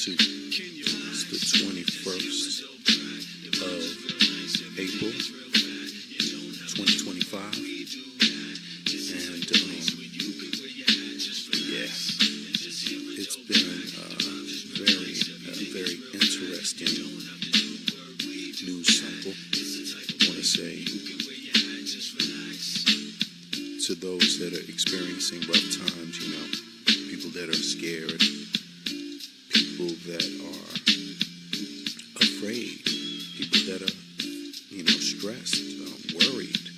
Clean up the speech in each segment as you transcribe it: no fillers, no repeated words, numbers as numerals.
2022. It's the 21st of April, 2025. And, yeah, it's been very interesting news cycle. I want to say to those that are experiencing rough times, people that are scared, people that are afraid, people that are, stressed, worried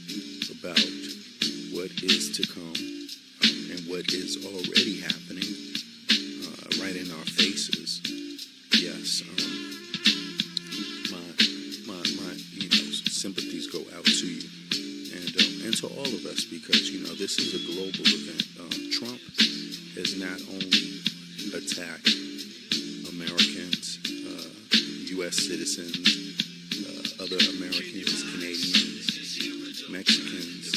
about what is to come, and what is already happening right in our faces. Yes, my sympathies go out to you and to all of us, because this is a global event. Trump has not only attacked Americans, U.S. citizens, other Americans, Canadians, Mexicans,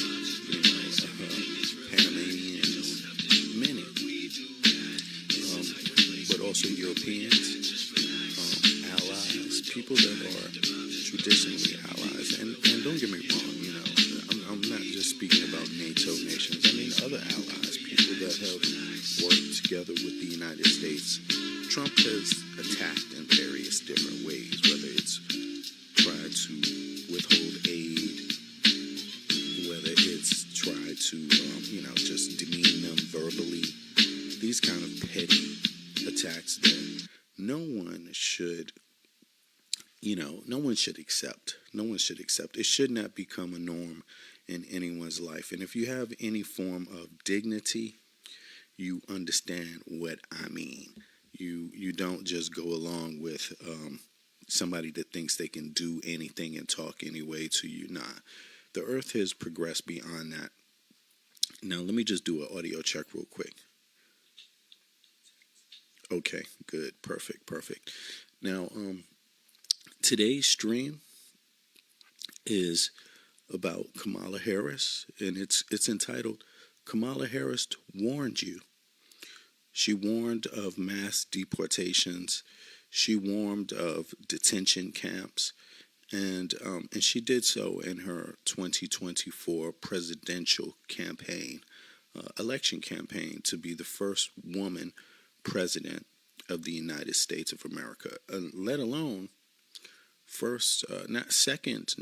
Panamanians, many, but also Europeans, allies, people that are traditionally allies. And don't get me wrong, I'm not just speaking about NATO nations. I mean other allies, people that have worked together with the United States. Trump has attacked in various different ways, whether it's tried to withhold aid, whether it's tried to, just demean them verbally. These kind of petty attacks that no one should accept. No one should accept. It should not become a norm in anyone's life. And if you have any form of dignity, you understand what I mean. You don't just go along with somebody that thinks they can do anything and talk any way to you. Nah, the earth has progressed beyond that. Now, let me just do an audio check real quick. Okay, good, perfect. Now, today's stream is about Kamala Harris, and it's entitled, Kamala Harris Warned You. She warned of mass deportations. She warned of detention camps, and she did so in her 2024 presidential campaign, election campaign, to be the first woman president of the United States of America, let alone first, not second,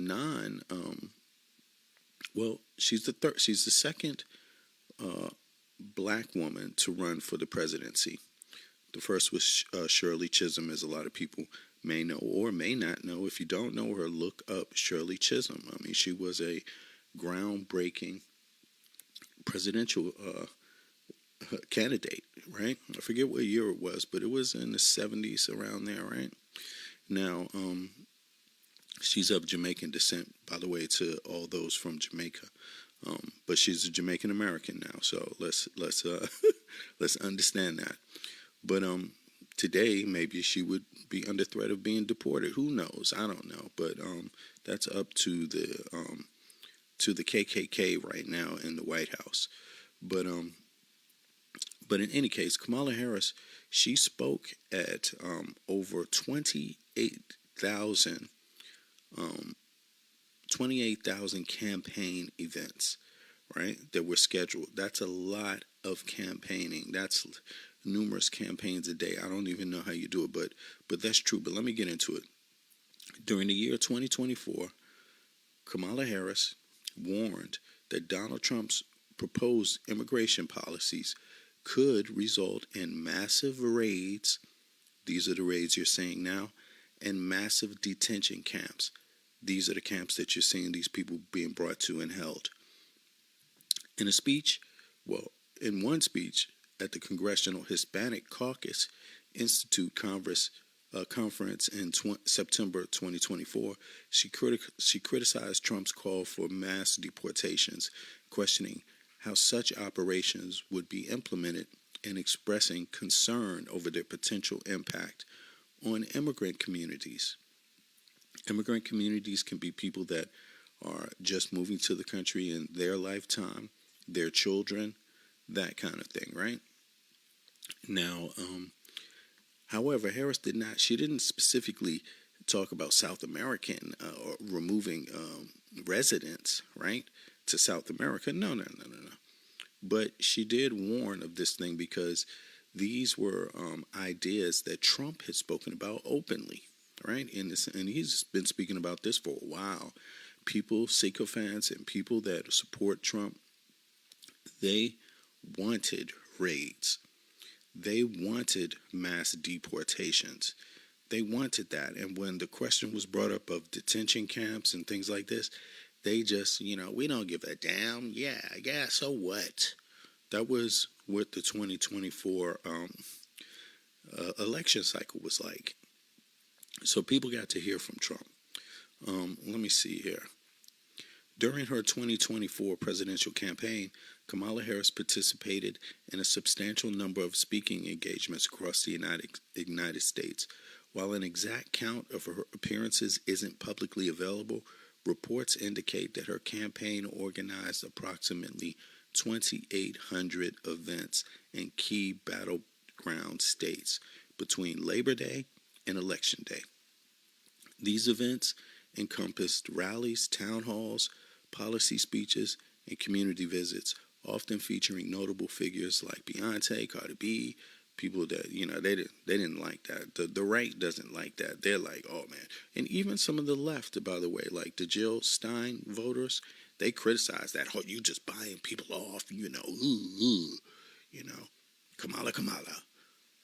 she's the second black woman to run for the presidency. The first was Shirley Chisholm, as a lot of people may know or may not know. If you don't know her, look up Shirley Chisholm. I mean, she was a groundbreaking presidential candidate, right? I forget what year it was, but it was in the 70s, around there, right? Now, she's of Jamaican descent, by the way, to all those from Jamaica. But she's a Jamaican American now, so let's let's understand that. But today, maybe she would be under threat of being deported. Who knows? I don't know. But that's up to the KKK right now in the White House. But in any case, Kamala Harris, she spoke at over 28,000 campaign events, right, that were scheduled. That's a lot of campaigning. That's numerous campaigns a day. I don't even know how you do it, but that's true. But let me get into it. During the year 2024, Kamala Harris warned that Donald Trump's proposed immigration policies could result in massive raids. These are the raids you're seeing now, and massive detention camps. These are the camps that you're seeing these people being brought to and held. In one speech at the Congressional Hispanic Caucus Institute conference in September 2024, she criticized Trump's call for mass deportations, questioning how such operations would be implemented and expressing concern over their potential impact on immigrant communities. Immigrant communities can be people that are just moving to the country in their lifetime, their children, that kind of thing, right? Now, However, Harris did not. She didn't specifically talk about South American or removing residents, right, to South America. No, no, no, no, no. But she did warn of this thing because these were ideas that Trump had spoken about openly, right? And he's been speaking about this for a while. People, sycophants, and people that support Trump, they wanted raids. They wanted mass deportations. They wanted that. And when the question was brought up of detention camps and things like this, they just, we don't give a damn. Yeah, so what? That was what the 2024 election cycle was like. So people got to hear from Trump. Let me see here. During her 2024 presidential campaign, Kamala Harris participated in a substantial number of speaking engagements across the United States. While an exact count of her appearances isn't publicly available, reports indicate that her campaign organized approximately 2,800 events in key battleground states between Labor Day and Election Day. These events encompassed rallies, town halls, policy speeches, and community visits, often featuring notable figures like Beyonce, Cardi B, people that, they didn't like that. The right doesn't like that. They're like, oh, man. And even some of the left, by the way, like the Jill Stein voters, they criticize that. Oh, you just buying people off, Kamala,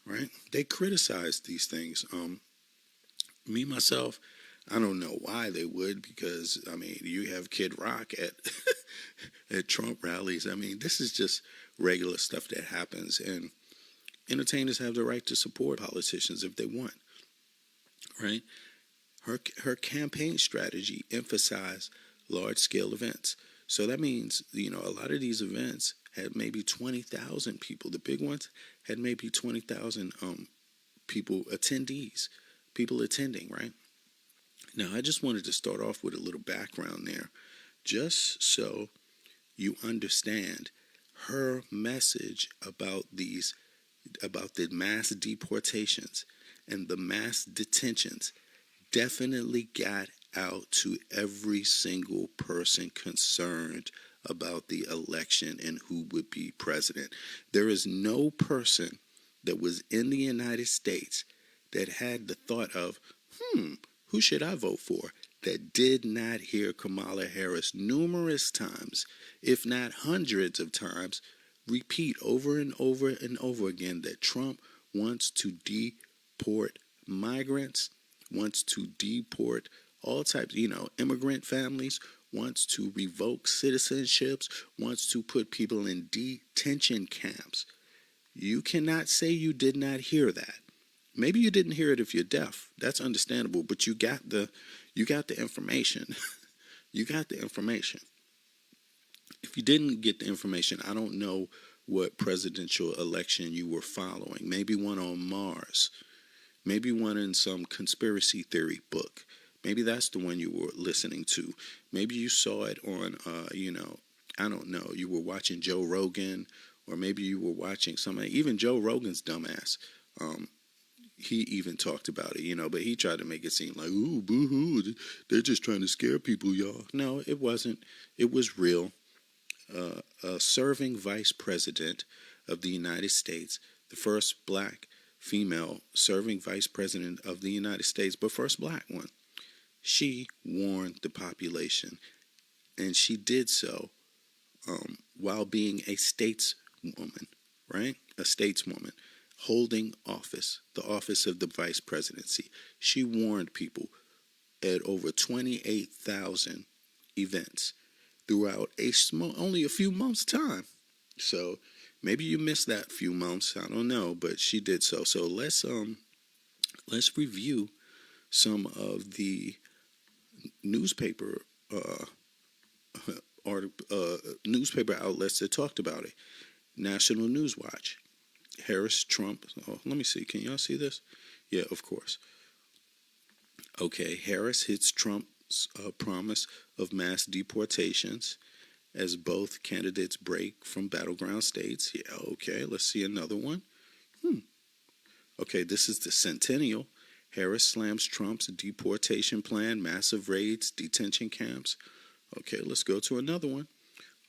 right? They criticize these things. Me, myself, I don't know why they would, because, you have Kid Rock at at Trump rallies. This is just regular stuff that happens, and entertainers have the right to support politicians if they want, right? Her campaign strategy emphasized large-scale events. So that means, a lot of these events had maybe 20,000 people. The big ones had maybe 20,000 people attending, right? Now, I just wanted to start off with a little background there, just so you understand her message about the mass deportations and the mass detentions definitely got out to every single person concerned about the election and who would be president. There is no person that was in the United States that had the thought of, who should I vote for, that did not hear Kamala Harris numerous times, if not hundreds of times, repeat over and over and over again that Trump wants to deport migrants, wants to deport all types, immigrant families, wants to revoke citizenships, wants to put people in detention camps. You cannot say you did not hear that. Maybe you didn't hear it if you're deaf. That's understandable, but you got the information. You got the information. If you didn't get the information, I don't know what presidential election you were following. Maybe one on Mars. Maybe one in some conspiracy theory book. Maybe that's the one you were listening to. Maybe you saw it on, I don't know. You were watching Joe Rogan, or maybe you were watching somebody. Even Joe Rogan's dumbass. He even talked about it, but he tried to make it seem like, ooh, boo-hoo, they're just trying to scare people, y'all. No, it wasn't. It was real. A serving vice president of the United States, the first black female serving vice president of the United States, but first black one. She warned the population, and she did so while being a stateswoman, right? A stateswoman holding office, the office of the vice presidency. She warned people at over 28,000 events throughout only a few months' time. So maybe you missed that few months. I don't know, but she did so. So let's review some of the newspaper newspaper outlets that talked about it. National News Watch. Harris, Trump. Oh, let me see. Can y'all see this? Yeah, of course. Okay, Harris hits Trump's promise of mass deportations as both candidates break from battleground states. Yeah, okay, let's see another one. Okay, this is the centennial. Harris slams Trump's deportation plan, massive raids, detention camps. Okay, let's go to another one.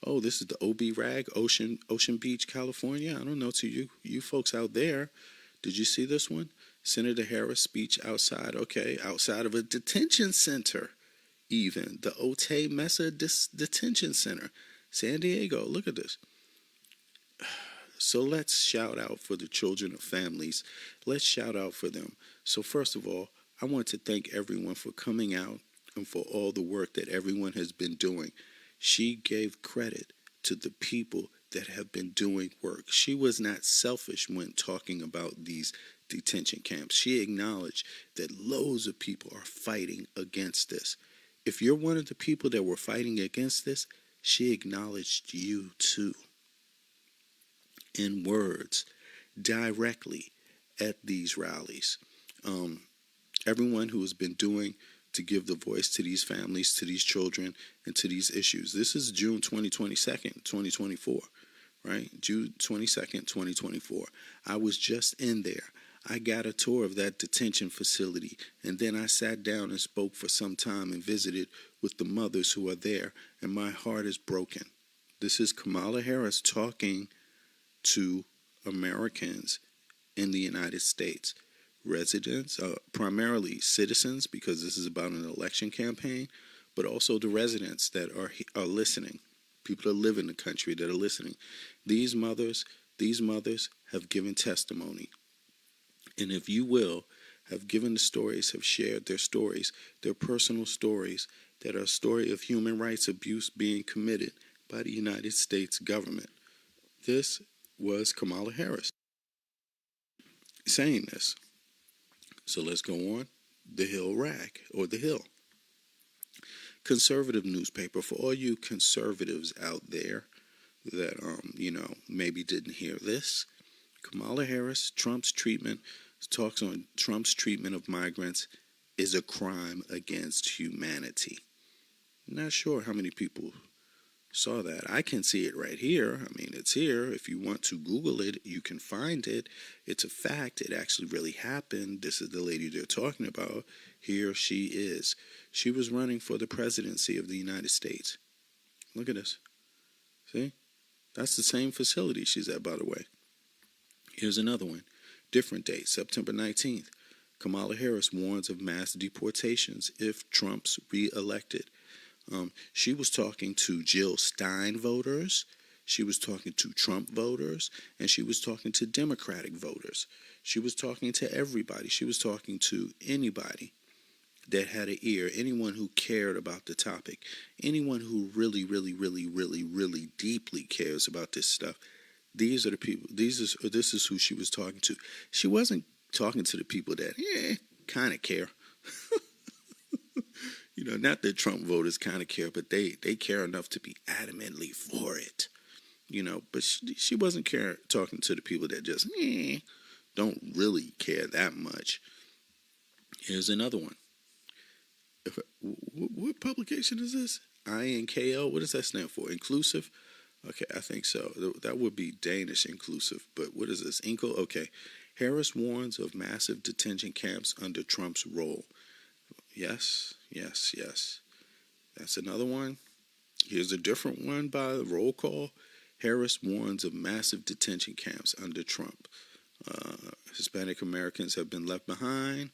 Oh, this is the OB Rag, Ocean Beach, California. I don't know to you folks out there. Did you see this one? Senator Harris speech outside. Okay, outside of a detention center. Even the Otay Mesa Detention Center, San Diego. Look at this. So let's shout out for the children of families. Let's shout out for them. So first of all, I want to thank everyone for coming out and for all the work that everyone has been doing. She gave credit to the people that have been doing work. She was not selfish when talking about these detention camps. She acknowledged that loads of people are fighting against this. If you're one of the people that were fighting against this, she acknowledged you too. In words, directly at these rallies. Everyone who has been doing to give the voice to these families, to these children, and to these issues. This is June 22nd, 2024, right? June 22nd, 2024. I was just in there. I got a tour of that detention facility, and then I sat down and spoke for some time and visited with the mothers who are there, and my heart is broken. This is Kamala Harris talking to Americans in the United States. Residents, primarily citizens, because this is about an election campaign, but also the residents that are listening. People that live in the country that are listening. These mothers have given testimony. And if you will, have given the stories, have shared their stories, their personal stories, that are a story of human rights abuse being committed by the United States government. This was Kamala Harris saying this. So let's go on. The Hill Rag, or The Hill. Conservative newspaper. For all you conservatives out there that, maybe didn't hear this. Kamala Harris, talks on Trump's treatment of migrants is a crime against humanity. Not sure how many people saw that. I can see it right here. I mean, it's here. If you want to Google it, you can find it. It's a fact. It actually really happened. This is the lady they're talking about. Here she is. She was running for the presidency of the United States. Look at this. See? That's the same facility she's at, by the way. Here's another one. Different date, September 19th. Kamala Harris warns of mass deportations if Trump's reelected. She was talking to Jill Stein voters, she was talking to Trump voters, and she was talking to Democratic voters. She was talking to everybody. She was talking to anybody that had an ear, anyone who cared about the topic, anyone who really, really, really, really, really deeply cares about this stuff. These are the people. This is who she was talking to. She wasn't talking to the people that kind of care. Not that Trump voters kind of care, but they care enough to be adamantly for it. But she wasn't talking to the people that just don't really care that much. Here's another one. What publication is this? INKL? What does that stand for? Inclusive? Okay, I think so. That would be Danish inclusive. But what is this? Inco? Okay. Harris warns of massive detention camps under Trump's role. Yes. That's another one. Here's a different one by the roll call. Harris warns of massive detention camps under Trump. Hispanic Americans have been left behind.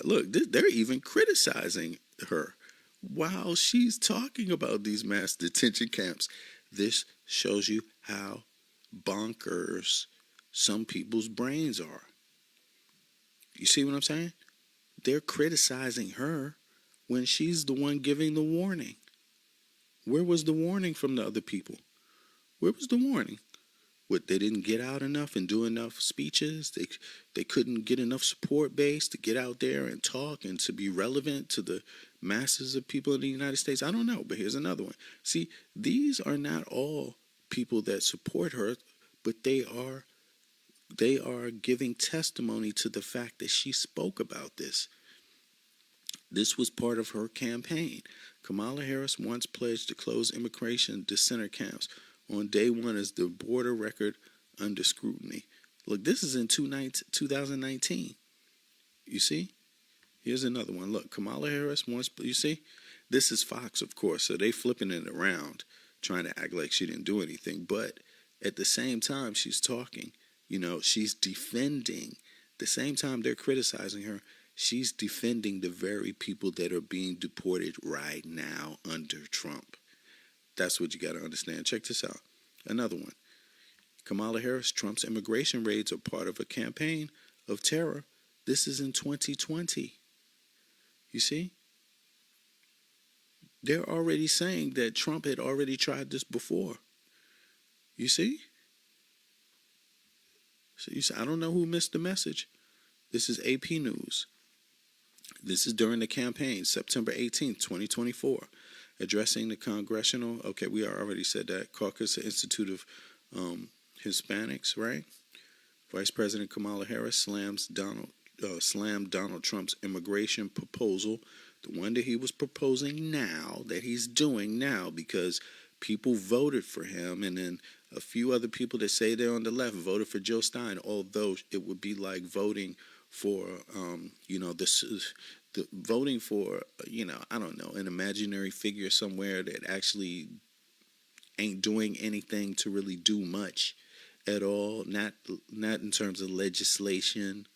Look, they're even criticizing her while she's talking about these mass detention camps. This shows you how bonkers some people's brains are. You see what I'm saying? They're criticizing her when she's the one giving the warning. Where was the warning from the other people? Where was the warning? What, they didn't get out enough and do enough speeches? They couldn't get enough support base to get out there and talk and to be relevant to the masses of people in the United States? I don't know, but here's another one. See, these are not all people that support her, but they are giving testimony to the fact that she spoke about this. This was part of her campaign. Kamala Harris once pledged to close immigration dissenter camps on day one as the border record under scrutiny. Look, this is in 2019. You see? Here's another one. Look, Kamala Harris wants, you see? This is Fox, of course, so they flipping it around, trying to act like she didn't do anything. But at the same time she's talking, she's defending. The same time they're criticizing her, she's defending the very people that are being deported right now under Trump. That's what you got to understand. Check this out. Another one. Kamala Harris, Trump's immigration raids are part of a campaign of terror. This is in 2020. You see? They're already saying that Trump had already tried this before. You see? So I don't know who missed the message. This is AP News. This is during the campaign, September 18th, 2024. Addressing the congressional, we already said that, Caucus Institute of Hispanics, right? Vice President Kamala Harris slammed Donald Trump's immigration proposal, the one that he was proposing now, that he's doing now, because people voted for him, and then a few other people that say they're on the left voted for Joe Stein, although it would be like voting for, voting for, I don't know, an imaginary figure somewhere that actually ain't doing anything to really do much at all, not in terms of legislation,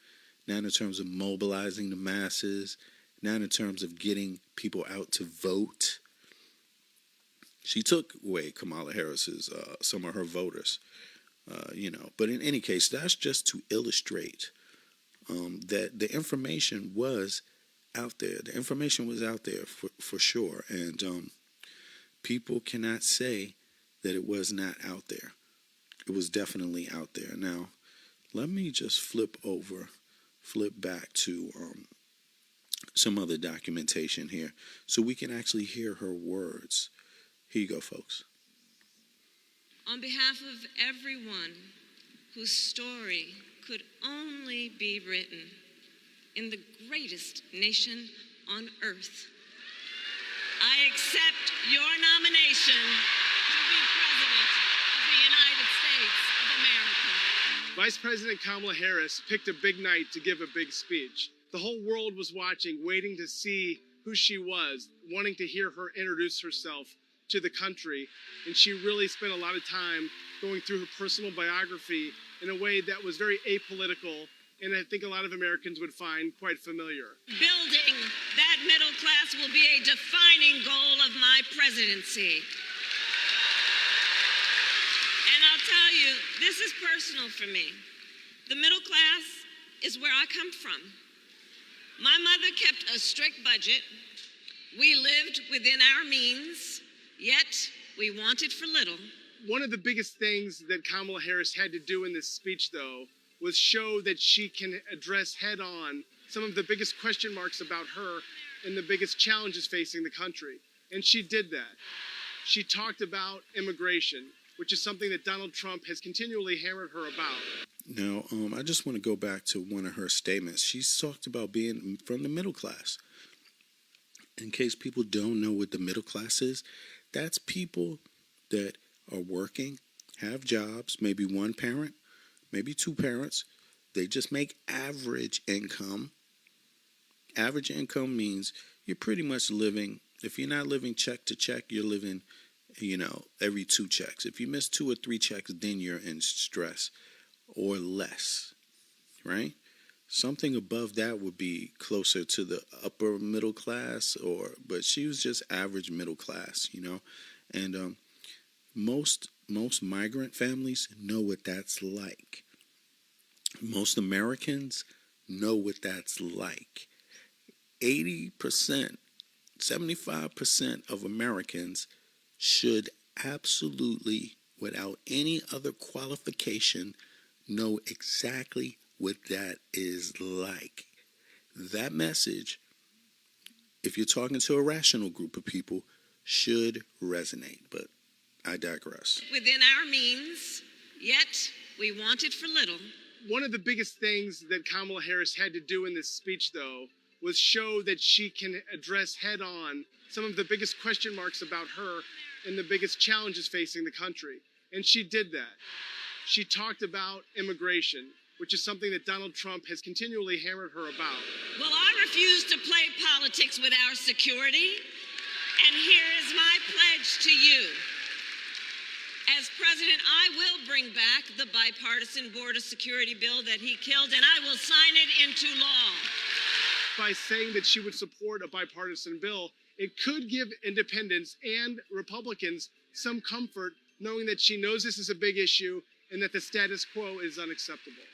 not in terms of mobilizing the masses, not in terms of getting people out to vote. She took away Kamala Harris's, some of her voters, But in any case, that's just to illustrate that the information was out there. The information was out there for sure. And people cannot say that it was not out there. It was definitely out there. Now, let me just flip back to some other documentation here so we can actually hear her words. Here you go, folks. On behalf of everyone whose story could only be written in the greatest nation on earth, I accept your nomination to be President of the United States of America. Vice President Kamala Harris picked a big night to give a big speech. The whole world was watching, waiting to see who she was, wanting to hear her introduce herself to the country. And she really spent a lot of time going through her personal biography in a way that was very apolitical, and I think a lot of Americans would find quite familiar. Building that middle class will be a defining goal of my presidency. And I'll tell you, this is personal for me. The middle class is where I come from. My mother kept a strict budget. We lived within our means, yet we wanted for little. One of the biggest things that Kamala Harris had to do in this speech, though, was show that she can address head-on some of the biggest question marks about her and the biggest challenges facing the country. And she did that. She talked about immigration, which is something that Donald Trump has continually hammered her about. Now, I just want to go back to one of her statements. She's talked about being from the middle class. In case people don't know what the middle class is, that's people that are working, have jobs, maybe one parent, maybe two parents. They just make average income. Average income means you're pretty much living, if you're not living check to check, you're living, every 2 checks. If you miss 2 or 3 checks, then you're in stress or less, right? Something above that would be closer to the upper middle class, but she was just average middle class, And most migrant families know what that's like. Most Americans know what that's like. 80%, 75% of Americans should absolutely, without any other qualification, know exactly what that is like. That message, if you're talking to a rational group of people, should resonate, but I digress. Within our means, yet we wanted for little. One of the biggest things that Kamala Harris had to do in this speech, though, was show that she can address head-on some of the biggest question marks about her and the biggest challenges facing the country. And she did that. She talked about immigration, which is something that Donald Trump has continually hammered her about. Well, I refuse to play politics with our security, and here is my pledge to you. As president, I will bring back the bipartisan border security bill that he killed, and I will sign it into law. By saying that she would support a bipartisan bill, it could give independents and Republicans some comfort knowing that she knows this is a big issue and that the status quo is unacceptable.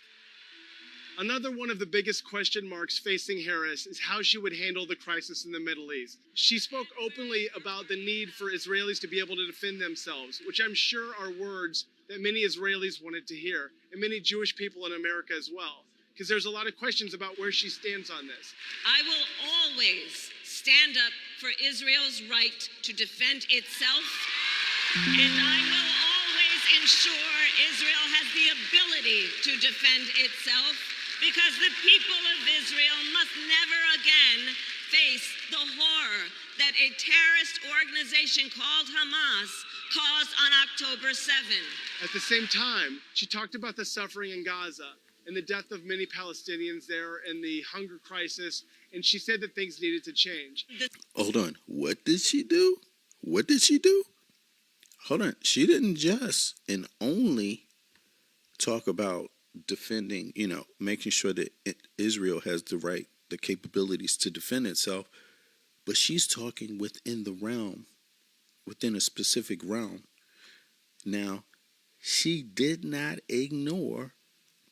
Another one of the biggest question marks facing Harris is how she would handle the crisis in the Middle East. She spoke openly about the need for Israelis to be able to defend themselves, which I'm sure are words that many Israelis wanted to hear, and many Jewish people in America as well, because there's a lot of questions about where she stands on this. I will always stand up for Israel's right to defend itself, and I will always ensure Israel has the ability to defend itself, because the people of Israel must never again face the horror that a terrorist organization called Hamas caused on October 7. At the same time, she talked about the suffering in Gaza and the death of many Palestinians there and the hunger crisis, and she said that things needed to change. Hold on. What did she do? What did she do? Hold on. She didn't just and only talk about defending, making sure that Israel has the capabilities to defend itself, but she's talking within a specific realm. Now, she did not ignore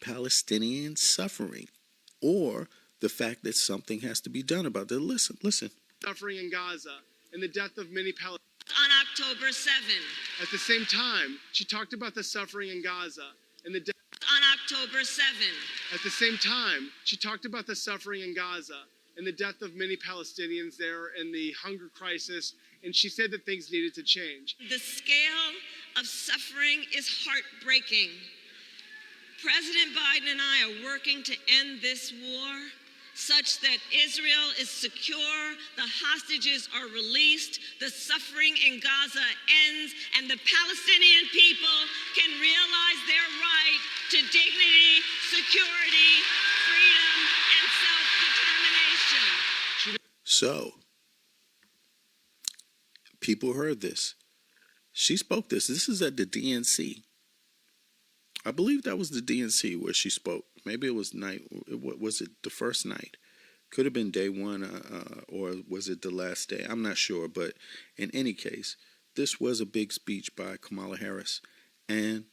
Palestinian suffering or the fact that something has to be done about it. Listen. Suffering in Gaza and the death of many Palestinians. On October 7. At the same time, she talked about the suffering in Gaza and the death. On October 7. At the same time, she talked about the suffering in Gaza and the death of many Palestinians there and the hunger crisis, and she said that things needed to change. The scale of suffering is heartbreaking. President Biden and I are working to end this war such that Israel is secure, the hostages are released, the suffering in Gaza ends, and the Palestinian people can realize their right to dignity, security, freedom, and self-determination. So, people heard this. She spoke this. This is at the DNC. I believe that was the DNC where she spoke. Maybe it was was it the first night? Could have been day one, or was it the last day? I'm not sure. But in any case, this was a big speech by Kamala Harris. And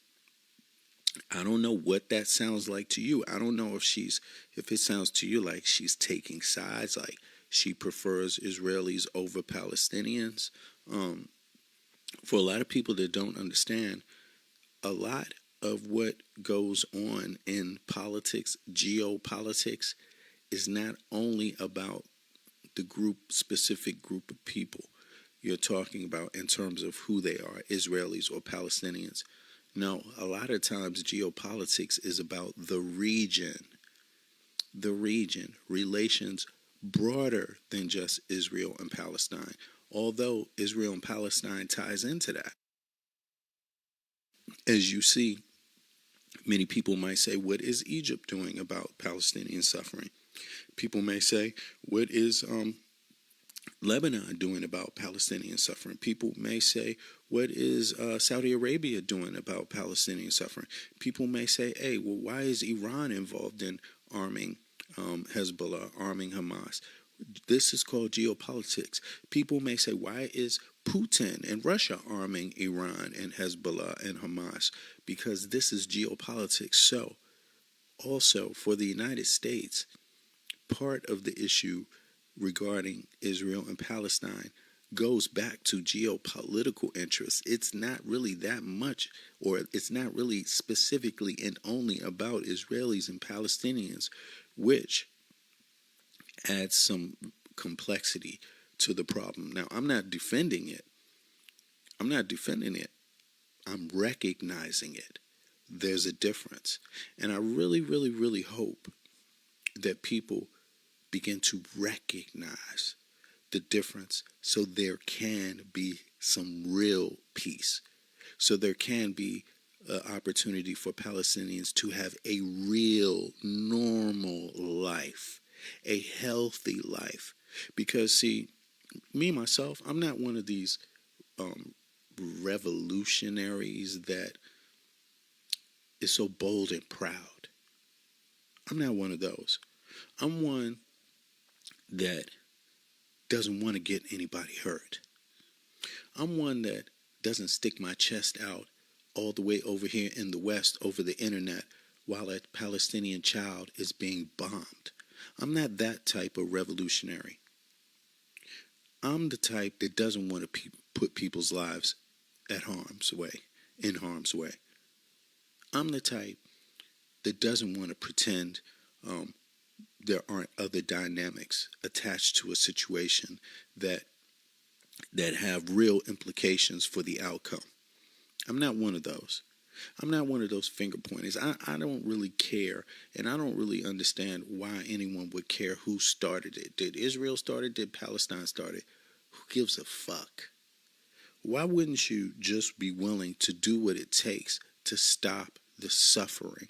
I don't know what that sounds like to you. I don't know if it sounds to you like she's taking sides, like she prefers Israelis over Palestinians. For a lot of people that don't understand, a lot of what goes on in politics, geopolitics, is not only about the specific group of people you're talking about in terms of who they are, Israelis or Palestinians. No, a lot of times geopolitics is about the region, relations broader than just Israel and Palestine, although Israel and Palestine ties into that. As you see, many people might say, what is Egypt doing about Palestinian suffering? People may say, what is Lebanon doing about Palestinian suffering? People may say, what is Saudi Arabia doing about Palestinian suffering? People may say, hey, well, why is Iran involved in arming Hezbollah, arming Hamas? This is called geopolitics. People may say, why is Putin and Russia arming Iran and Hezbollah and Hamas? Because this is geopolitics. So, also for the United States, part of the issue regarding Israel and Palestine goes back to geopolitical interests. It's not really that much, or it's not really specifically and only about Israelis and Palestinians, which adds some complexity to the problem. Now, I'm not defending it. I'm recognizing it. There's a difference. And I really, really, really hope that people begin to recognize the difference so there can be some real peace. So there can be opportunity for Palestinians to have a real, normal life, a healthy life. Because, see, me, myself, I'm not one of these revolutionaries that is so bold and proud. I'm not one of those. I'm one that doesn't want to get anybody hurt. I'm one that doesn't stick my chest out all the way over here in the West over the internet while a Palestinian child is being bombed. I'm not that type of revolutionary. I'm the type that doesn't want to put people's lives in harm's way. I'm the type that doesn't want to pretend there aren't other dynamics attached to a situation that have real implications for the outcome. I'm not one of those. I'm not one of those finger pointers. I don't really care, and I don't really understand why anyone would care who started it. Did Israel start it? Did Palestine start it? Who gives a fuck? Why wouldn't you just be willing to do what it takes to stop the suffering?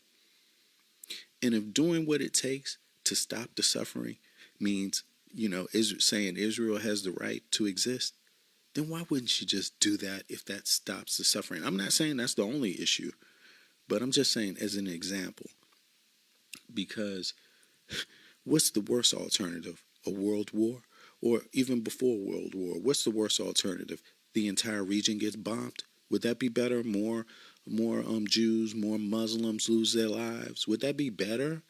And if doing what it takes to stop the suffering means, saying Israel has the right to exist, then why wouldn't you just do that if that stops the suffering? I'm not saying that's the only issue, but I'm just saying as an example. Because what's the worst alternative? A world war? Or even before World War, what's the worst alternative? The entire region gets bombed? Would that be better? More Jews, more Muslims lose their lives? Would that be better?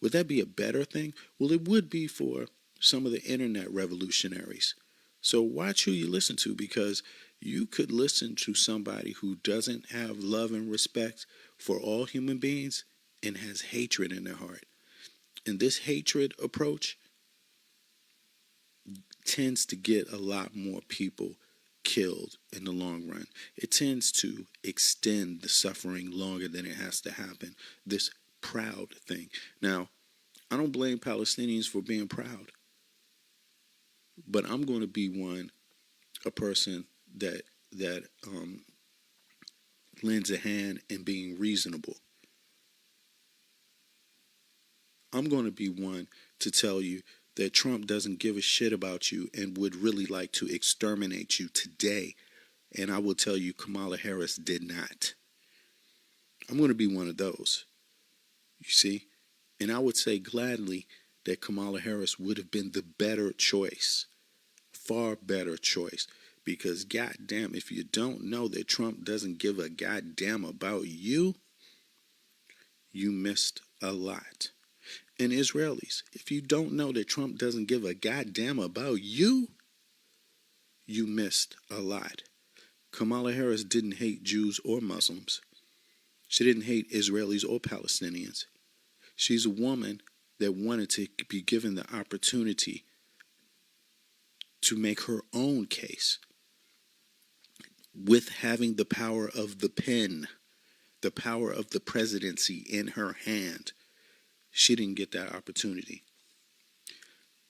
Would that be a better thing? Well, it would be for some of the internet revolutionaries. So watch who you listen to, because you could listen to somebody who doesn't have love and respect for all human beings and has hatred in their heart. And this hatred approach tends to get a lot more people killed in the long run. It tends to extend the suffering longer than it has to happen. This proud thing. Now, I don't blame Palestinians for being proud, but I'm going to be a person that lends a hand in being reasonable. I'm going to be one to tell you that Trump doesn't give a shit about you and would really like to exterminate you today. And I will tell you Kamala Harris did not. I'm going to be one of those. You see? And I would say gladly that Kamala Harris would have been the better choice. Far better choice. Because goddamn, if you don't know that Trump doesn't give a goddamn about you, you missed a lot. And Israelis, if you don't know that Trump doesn't give a goddamn about you, you missed a lot. Kamala Harris didn't hate Jews or Muslims. She didn't hate Israelis or Palestinians. She's a woman that wanted to be given the opportunity to make her own case with having the power of the pen, the power of the presidency in her hand. She didn't get that opportunity.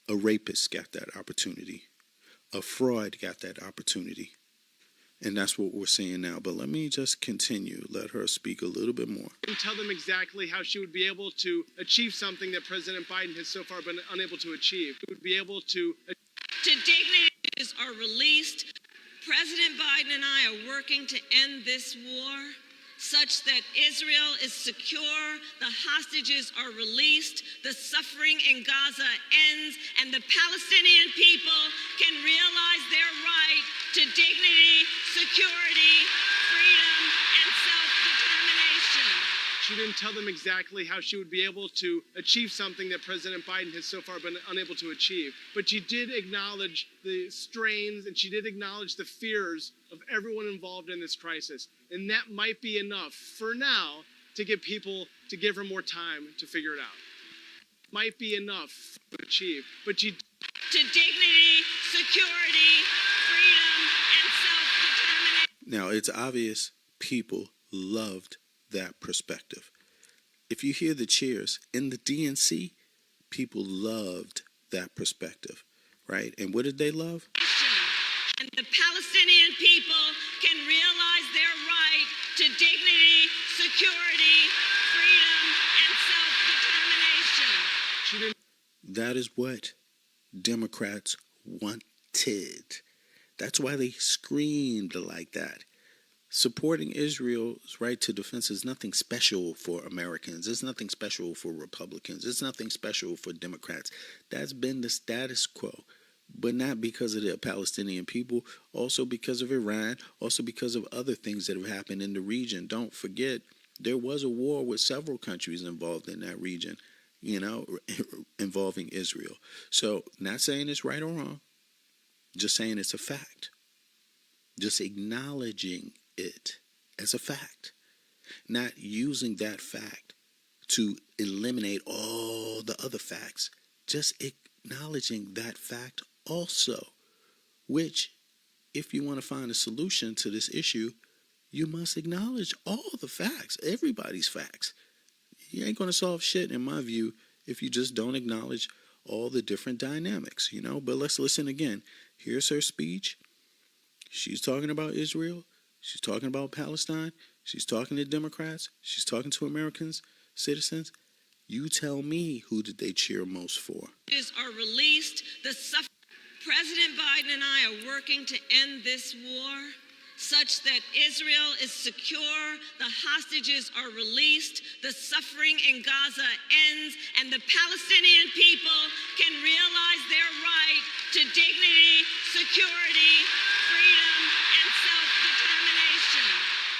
A rapist got that opportunity. A fraud got that opportunity. And that's what we're seeing now. But let me just continue. Let her speak a little bit more. And tell them exactly how she would be able to achieve something that President Biden has so far been unable to achieve. She would be able to... Dignitaries are released. President Biden and I are working to end this war such that Israel is secure, the hostages are released, the suffering in Gaza ends, and the Palestinian people can realize their right to dignity, security, freedom, and self-determination. She didn't tell them exactly how she would be able to achieve something that President Biden has so far been unable to achieve. But she did acknowledge the strains, and she did acknowledge the fears of everyone involved in this crisis. And that might be enough for now to get people to give her more time to figure it out. Might be enough to achieve. But she... To dignity, security, freedom, and self-determination. Now, it's obvious people loved that perspective. If you hear the cheers in the DNC, people loved that perspective, right? And what did they love? And the Palestinian people can realize their right to dignity, That is what Democrats wanted. That's why they screamed like that. Supporting Israel's right to defense is nothing special for Americans. It's nothing special for Republicans. It's nothing special for Democrats. That's been the status quo. But not because of the Palestinian people, also because of Iran, also because of other things that have happened in the region. Don't forget, there was a war with several countries involved in that region, involving Israel. So, not saying it's right or wrong, just saying it's a fact. Just acknowledging it as a fact. Not using that fact to eliminate all the other facts. Just acknowledging that fact also, which, if you want to find a solution to this issue, you must acknowledge all the facts, everybody's facts. You ain't going to solve shit, in my view, if you just don't acknowledge all the different dynamics, But let's listen again. Here's her speech. She's talking about Israel. She's talking about Palestine. She's talking to Democrats. She's talking to Americans, citizens. You tell me, who did they cheer most for? Are released. President Biden and I are working to end this war such that Israel is secure, the hostages are released, the suffering in Gaza ends, and the Palestinian people can realize their right to dignity, security, freedom, and self-determination.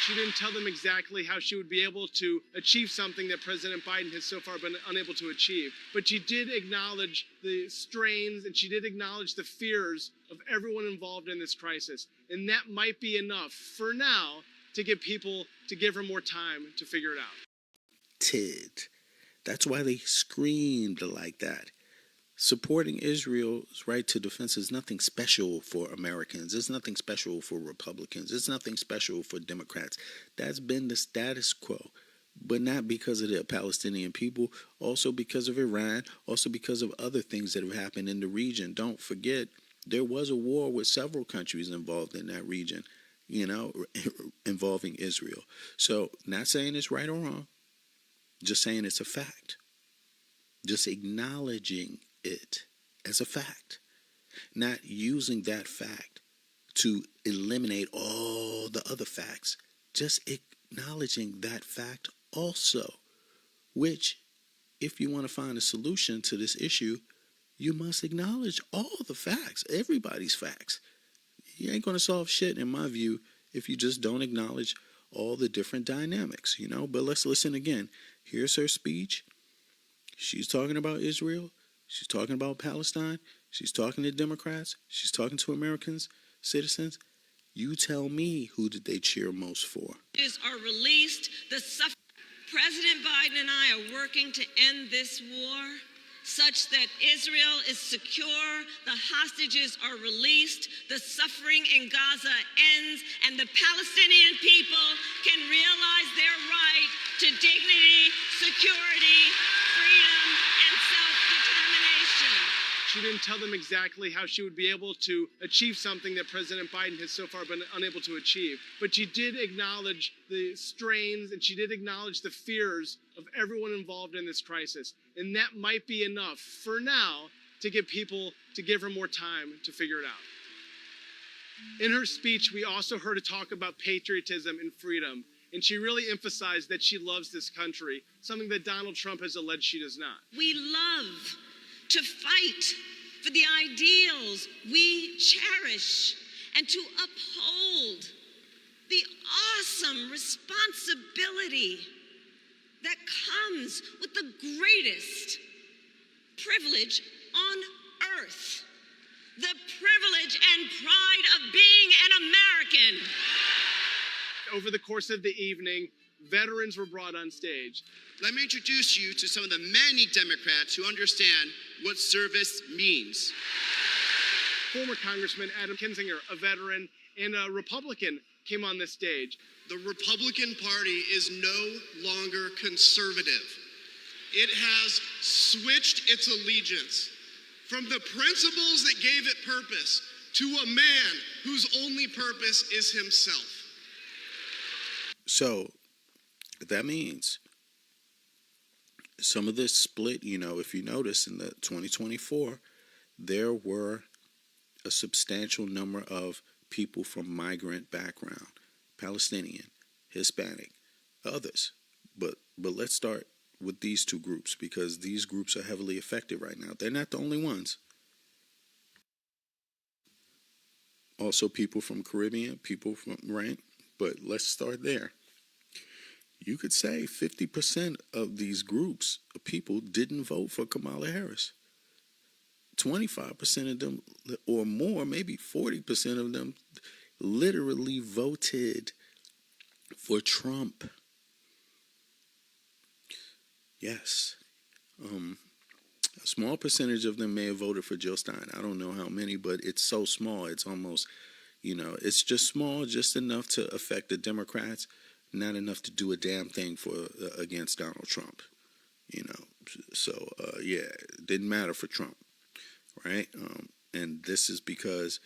She didn't tell them exactly how she would be able to achieve something that President Biden has so far been unable to achieve. But she did acknowledge the strains, and she did acknowledge the fears of everyone involved in this crisis. And that might be enough for now to get people to give her more time to figure it out. That's why they screamed like that. Supporting Israel's right to defense is nothing special for Americans. It's nothing special for Republicans. It's nothing special for Democrats. That's been the status quo. But not because of the Palestinian people, also because of Iran, also because of other things that have happened in the region. Don't forget, there was a war with several countries involved in that region, involving Israel. So, not saying it's right or wrong, just saying it's a fact. Just acknowledging it as a fact, not using that fact to eliminate all the other facts, just acknowledging that fact also, which, if you want to find a solution to this issue, you must acknowledge all the facts, everybody's facts. You ain't going to solve shit, in my view, if you just don't acknowledge all the different dynamics, But let's listen again. Here's her speech. She's talking about Israel. She's talking about Palestine. She's talking to Democrats. She's talking to Americans, citizens. You tell me, who did they cheer most for? Are released. President Biden and I are working to end this war such that Israel is secure, the hostages are released, the suffering in Gaza ends, and the Palestinian people can realize their right to dignity, security, freedom, and self-determination. She didn't tell them exactly how she would be able to achieve something that President Biden has so far been unable to achieve. But she did acknowledge the strains, and she did acknowledge the fears of everyone involved in this crisis. And that might be enough for now to get people to give her more time to figure it out. In her speech, we also heard her talk about patriotism and freedom. And she really emphasized that she loves this country, something that Donald Trump has alleged she does not. We love to fight for the ideals we cherish and to uphold the awesome responsibility that comes with the greatest privilege on earth, the privilege and pride of being an American. Over the course of the evening, veterans were brought on stage. Let me introduce you to some of the many Democrats who understand what service means. Former Congressman Adam Kinzinger, a veteran, and a Republican came on this stage. The Republican Party is no longer conservative. It has switched its allegiance from the principles that gave it purpose to a man whose only purpose is himself. So that means Some of this split, if you notice in the 2024, there were a substantial number of people from migrant background, Palestinian, Hispanic, others. But let's start with these two groups, because these groups are heavily affected right now. They're not the only ones. Also people from Caribbean, people from, right? But let's start there. You could say 50% of these groups of people didn't vote for Kamala Harris. 25% of them or more, maybe 40% of them literally voted for Trump. Yes. A small percentage of them may have voted for Jill Stein. I don't know how many, but it's so small. It's almost, it's just small, just enough to affect the Democrats, not enough to do a damn thing for against Donald Trump. So yeah, it didn't matter for Trump, right? And this is because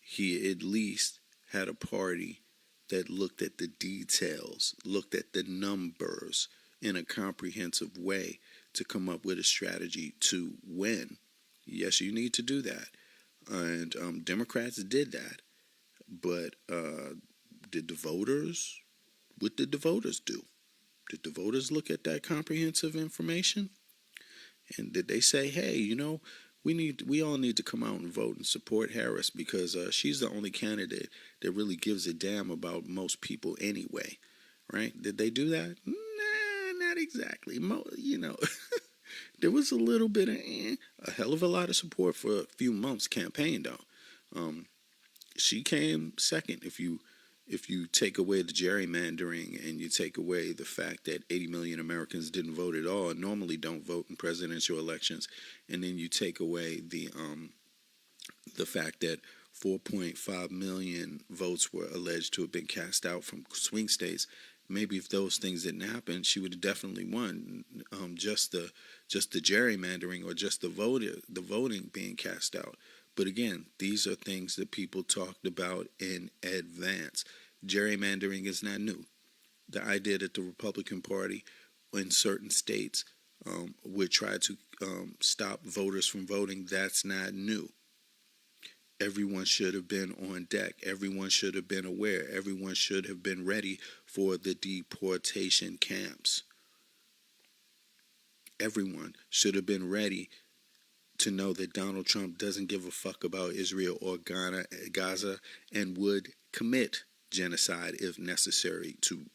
he at least had a party that looked at the details, looked at the numbers in a comprehensive way to come up with a strategy to win. Yes, you need to do that. And Democrats did that. But what did the voters do? Did the voters look at that comprehensive information? And did they say, hey, we all need to come out and vote and support Harris because she's the only candidate that really gives a damn about most people anyway, right? Did they do that? Nah, not exactly. There was a little bit of a hell of a lot of support for a few months campaign though. She came second if you take away the gerrymandering and you take away the fact that 80 million Americans didn't vote at all and normally don't vote in presidential elections, and then you take away the fact that 4.5 million votes were alleged to have been cast out from swing states. Maybe if those things didn't happen, she would have definitely won. Just the gerrymandering or just the voting being cast out. But again, these are things that people talked about in advance. Gerrymandering is not new. The idea that the Republican Party in certain states would try to stop voters from voting, that's not new. Everyone should have been on deck. Everyone should have been aware. Everyone should have been ready for the deportation camps. Everyone should have been ready to know that Donald Trump doesn't give a fuck about Israel or Gaza and would commit genocide if necessary to,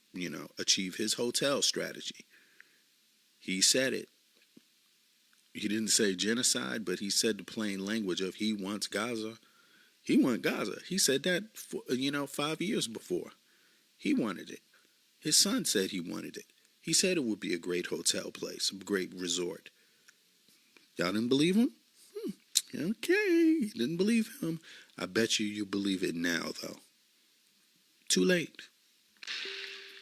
achieve his hotel strategy. He said it. He didn't say genocide, but he said the plain language of he wants Gaza. He wants Gaza. He said that, 5 years before. He wanted it. His son said he wanted it. He said it would be a great hotel place, a great resort. Y'all didn't believe him? Okay, you didn't believe him. I bet you believe it now, though. Too late.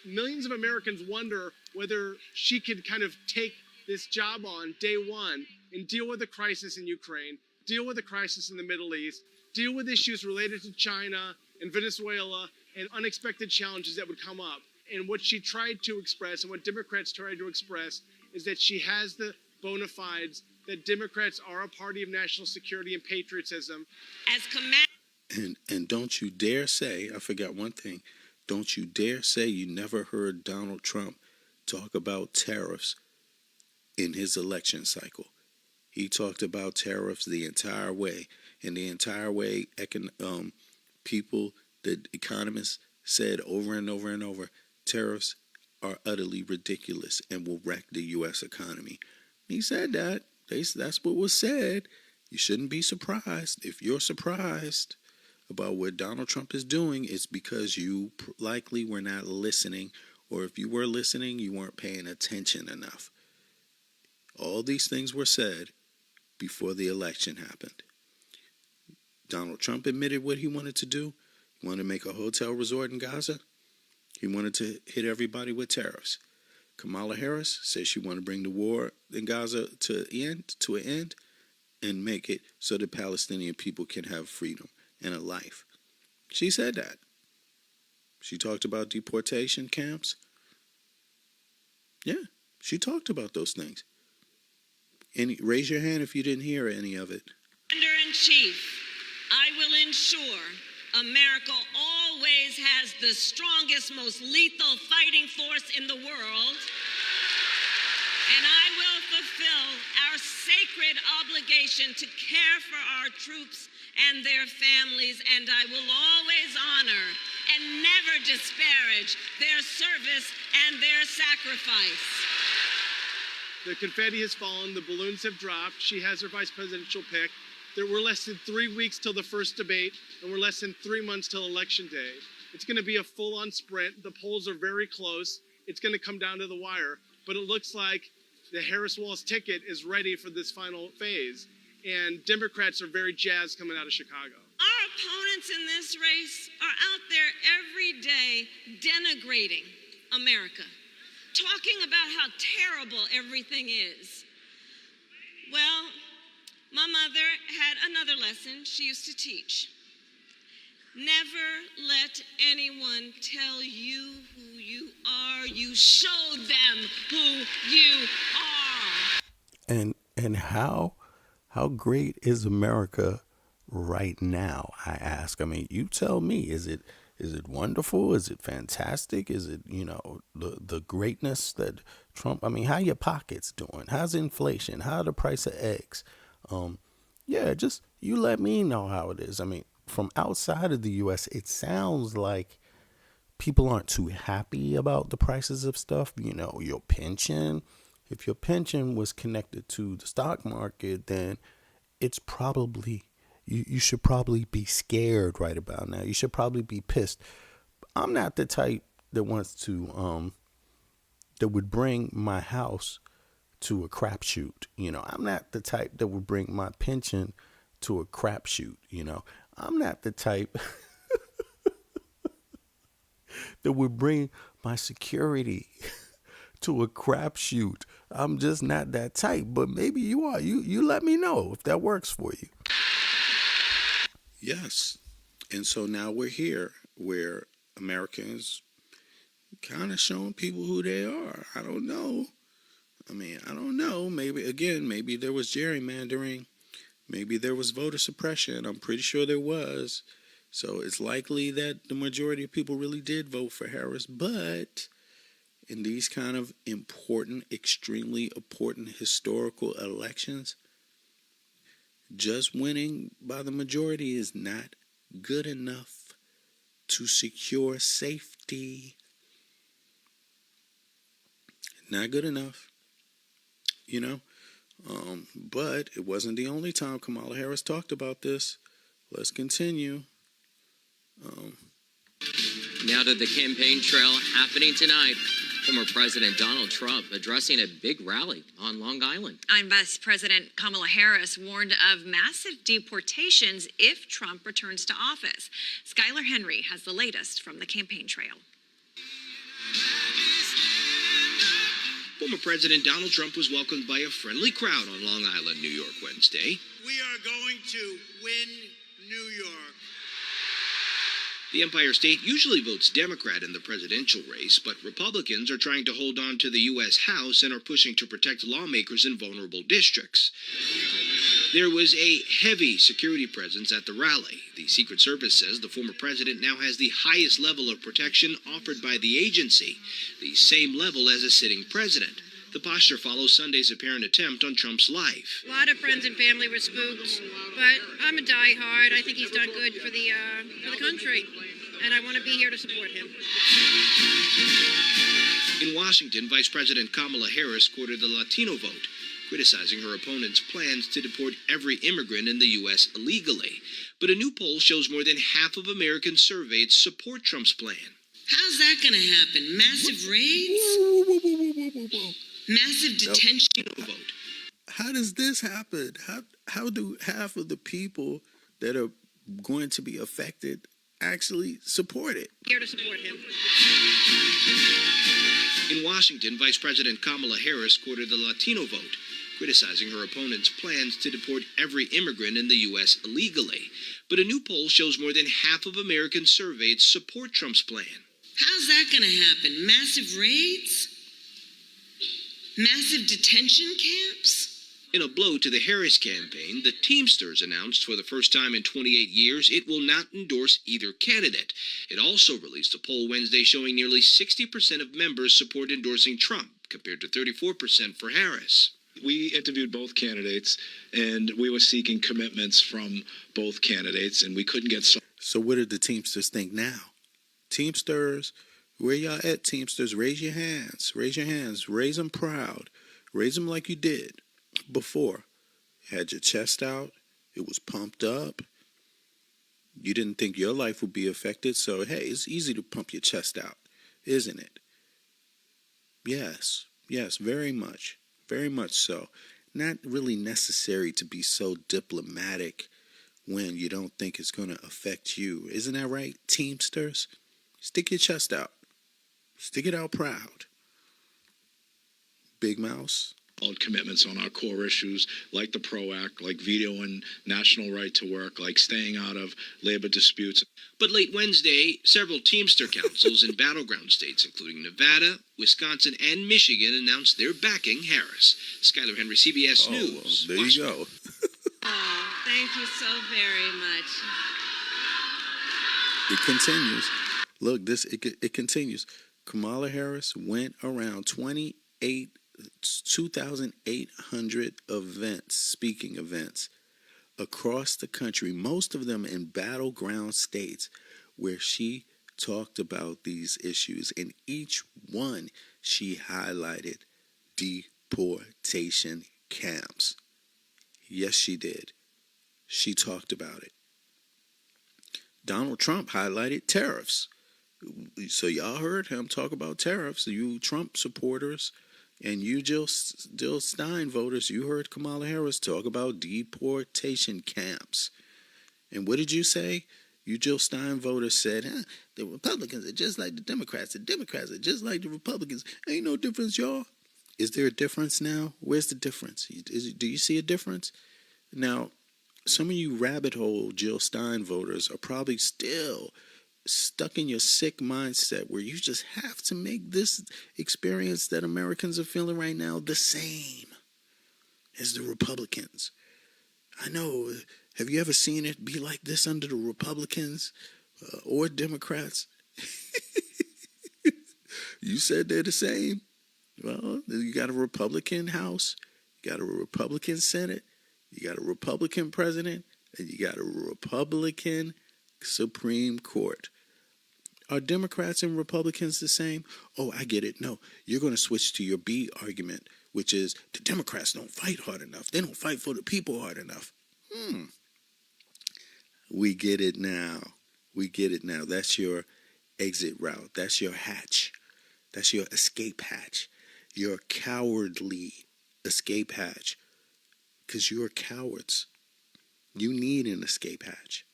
Millions of Americans wonder whether she could kind of take this job on day one and deal with the crisis in Ukraine, deal with the crisis in the Middle East, deal with issues related to China and Venezuela and unexpected challenges that would come up. And what she tried to express and what Democrats tried to express is that she has the bona fides, that Democrats are a party of national security and patriotism. And don't you dare say, I forgot one thing, don't you dare say you never heard Donald Trump talk about tariffs in his election cycle. He talked about tariffs the entire way. And the entire way, people, the economists said over and over and over, tariffs are utterly ridiculous and will wreck the U.S. economy. He said that. That's what was said. You shouldn't be surprised. If you're surprised about what Donald Trump is doing, it's because you likely were not listening, or if you were listening, you weren't paying attention enough. All these things were said before the election happened. Donald Trump admitted what he wanted to do. He wanted to make a hotel resort in Gaza. He wanted to hit everybody with tariffs. Kamala Harris says she wanted to bring the war in Gaza to an end and make it so the Palestinian people can have freedom and a life. She said that. She talked about deportation camps. Yeah, She talked about those things. Raise your hand if you didn't hear any of it. Commander-in-Chief, I will ensure America always has the strongest, most lethal fighting force in the world. And I will fulfill our sacred obligation to care for our troops and their families, and I will always honor and never disparage their service and their sacrifice. The confetti has fallen, the balloons have dropped. She has her vice presidential pick. We're less than 3 weeks till the first debate, and we're less than 3 months till Election Day. It's going to be a full-on sprint. The polls are very close. It's going to come down to the wire. But it looks like the Harris-Walz ticket is ready for this final phase, and Democrats are very jazzed coming out of Chicago. Our opponents in this race are out there every day denigrating America, talking about how terrible everything is. Well, my mother had another lesson she used to teach. Never let anyone tell you who you are. You show them who you are. And how great is America right now, I ask? I mean, you tell me, is it wonderful? Is it fantastic? Is it, the greatness that Trump, I mean, how your pockets doing? How's inflation? How the price of eggs? Just you let me know how it is. I mean, from outside of the U.S., it sounds like people aren't too happy about the prices of stuff. Your pension. If your pension was connected to the stock market, then it's probably, you should probably be scared right about now. You should probably be pissed. I'm not the type that wants to, that would bring my house to a crapshoot. I'm not the type that would bring my pension to a crapshoot. I'm not the type that would bring my security to a crapshoot. I'm just not that type, but maybe you are. You let me know if that works for you. Yes. And so now we're here where Americans kind of showing people who they are. I don't know. Maybe there was gerrymandering. Maybe there was voter suppression. I'm pretty sure there was. So it's likely that the majority of people really did vote for Harris. But in these kind of important, extremely important historical elections, just winning by the majority is not good enough to secure safety. Not good enough. But it wasn't the only time Kamala Harris talked about this. Let's continue. Now to the campaign trail happening tonight. Former President Donald Trump addressing a big rally on Long Island. I'm Vice President Kamala Harris warned of massive deportations if Trump returns to office. Skylar Henry has the latest from the campaign trail. Former President Donald Trump was welcomed by a friendly crowd on Long Island, New York, Wednesday. We are going to win New York. The Empire State usually votes Democrat in the presidential race, but Republicans are trying to hold on to the U.S. House and are pushing to protect lawmakers in vulnerable districts. There was a heavy security presence at the rally. The Secret Service says the former president now has the highest level of protection offered by the agency, the same level as a sitting president. The posture follows Sunday's apparent attempt on Trump's life. A lot of friends and family were spooked, but I'm a diehard. I think he's done good for the country, and I want to be here to support him. In Washington, Vice President Kamala Harris courted the Latino vote, criticizing her opponent's plans to deport every immigrant in the U.S. illegally. But a new poll shows more than half of Americans surveyed support Trump's plan. How's that going to happen? Massive raids? Whoa. Massive detention? Vote. How does this happen? How do half of the people that are going to be affected actually support it? Here to support him. In Washington, Vice President Kamala Harris courted the Latino vote, criticizing her opponent's plans to deport every immigrant in the U.S. illegally. But a new poll shows more than half of Americans surveyed support Trump's plan. How's that going to happen? Massive raids? Massive detention camps? In a blow to the Harris campaign, the Teamsters announced for the first time in 28 years it will not endorse either candidate. It also released a poll Wednesday showing nearly 60% of members support endorsing Trump, compared to 34% for Harris. We interviewed both candidates, and we were seeking commitments from both candidates, and we couldn't get... So what did the Teamsters think now? Teamsters, where y'all at, Teamsters? Raise your hands. Raise your hands. Raise them proud. Raise them like you did before. You had your chest out. It was pumped up. You didn't think your life would be affected, so hey, it's easy to pump your chest out, isn't it? Yes, very much so. Not really necessary to be so diplomatic when you don't think it's going to affect you. Isn't that right, Teamsters? Stick your chest out. Stick it out proud. Big Mouse. Commitments on our core issues, like the PRO Act, like vetoing national right to work, like staying out of labor disputes. But late Wednesday, several Teamster councils in battleground states, including Nevada, Wisconsin, and Michigan, announced they're backing Harris. Skylar Henry, CBS News. Well, there you go. Oh, thank you so very much. It continues. Look, it continues. Kamala Harris went around 2,800 events, speaking events, across the country, most of them in battleground states, where she talked about these issues. In each one, she highlighted deportation camps. Yes, she did. She talked about it. Donald Trump highlighted tariffs. So y'all heard him talk about tariffs. You Trump supporters and you Jill Stein voters, you heard Kamala Harris talk about deportation camps. And what did you say? You Jill Stein voters said, the Republicans are just like the Democrats. The Democrats are just like the Republicans. Ain't no difference, y'all. Is there a difference now? Where's the difference? Do you see a difference? Now, some of you rabbit hole Jill Stein voters are probably still stuck in your sick mindset where you just have to make this experience that Americans are feeling right now the same as the Republicans. I know. Have you ever seen it be like this under the Republicans or Democrats? You said they're the same. Well, you got a Republican House, you got a Republican Senate, you got a Republican president, and you got a Republican Supreme Court. Are Democrats and Republicans the same? Oh, I get it. No, you're going to switch to your B argument, which is the Democrats don't fight hard enough. They don't fight for the people hard enough. We get it now. That's your exit route. That's your hatch. That's your escape hatch. Your cowardly escape hatch. Because you're cowards. You need an escape hatch.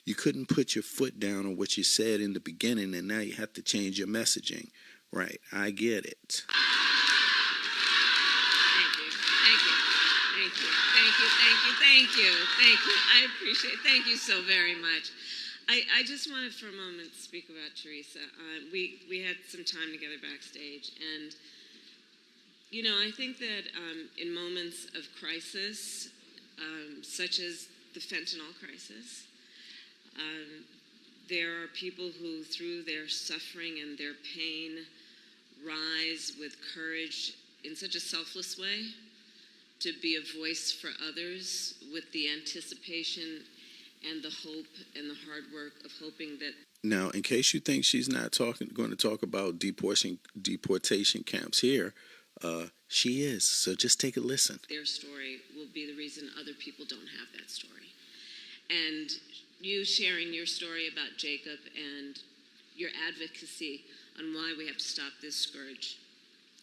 You couldn't put your foot down on what you said in the beginning, and now you have to change your messaging. Right, I get it. Thank you. I appreciate it. Thank you so very much. I just wanted for a moment to speak about Teresa. We had some time together backstage, and I think that in moments of crisis, such as the fentanyl crisis, there are people who, through their suffering and their pain, rise with courage in such a selfless way to be a voice for others with the anticipation and the hope and the hard work of hoping that. Now, in case you think she's not going to talk about deportation camps here, she is. So just take a listen. Their story will be the reason other people don't have that story. And you sharing your story about Jacob and your advocacy on why we have to stop this scourge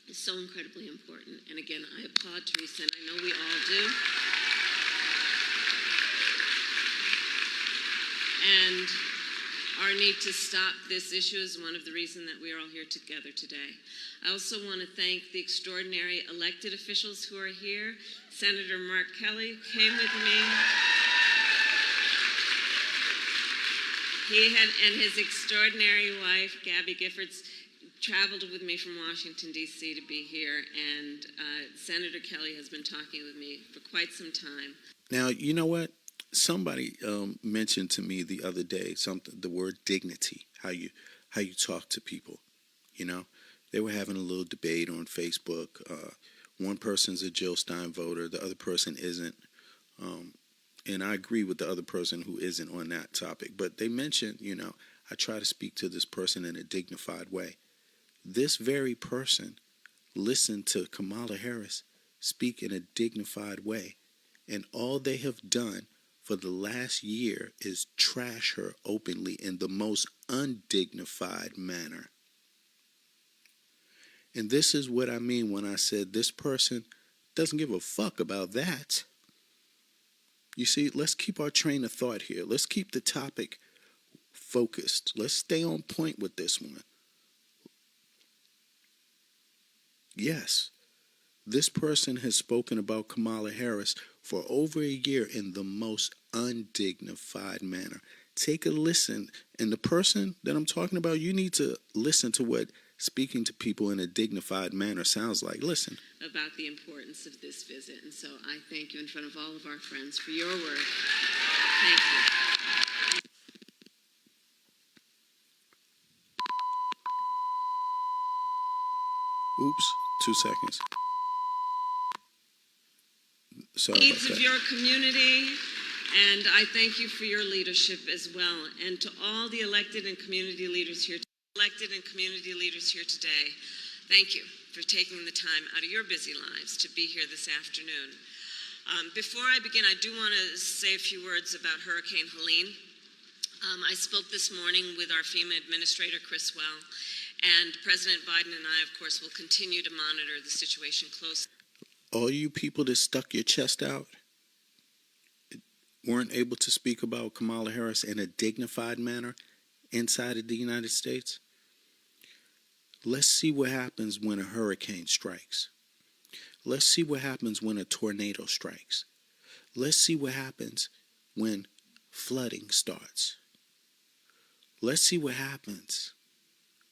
is so incredibly important. And again, I applaud Teresa, and I know we all do. And our need to stop this issue is one of the reasons that we are all here together today. I also want to thank the extraordinary elected officials who are here. Senator Mark Kelly came with me. He and his extraordinary wife, Gabby Giffords, traveled with me from Washington, D.C. to be here, and Senator Kelly has been talking with me for quite some time. Now, you know what? Somebody mentioned to me the other day the word dignity, how you talk to people. You know, they were having a little debate on Facebook. One person's a Jill Stein voter, the other person isn't. And I agree with the other person who isn't on that topic. But they mentioned, you know, I try to speak to this person in a dignified way. This very person listened to Kamala Harris speak in a dignified way. And all they have done for the last year is trash her openly in the most undignified manner. And this is what I mean when I said this person doesn't give a fuck about that. You see, let's keep our train of thought here. Let's keep the topic focused. Let's stay on point with this one. Yes, this person has spoken about Kamala Harris for over a year in the most undignified manner. Take a listen. And the person that I'm talking about, you need to listen to what speaking to people in a dignified manner sounds like. Listen. About the importance of this visit. And so I thank you in front of all of our friends for your work. Thank you. Oops, 2 seconds. Sorry Needs about of that. your community, and I thank you for your leadership as well. And to all the elected and community leaders here today, thank you for taking the time out of your busy lives to be here this afternoon. Before I begin, I do want to say a few words about Hurricane Helene. I spoke this morning with our FEMA Administrator, Chris Well, and President Biden and I, of course, will continue to monitor the situation closely. All you people that stuck your chest out weren't able to speak about Kamala Harris in a dignified manner inside of the United States. Let's see what happens when a hurricane strikes. Let's see what happens when a tornado strikes. Let's see what happens when flooding starts. Let's see what happens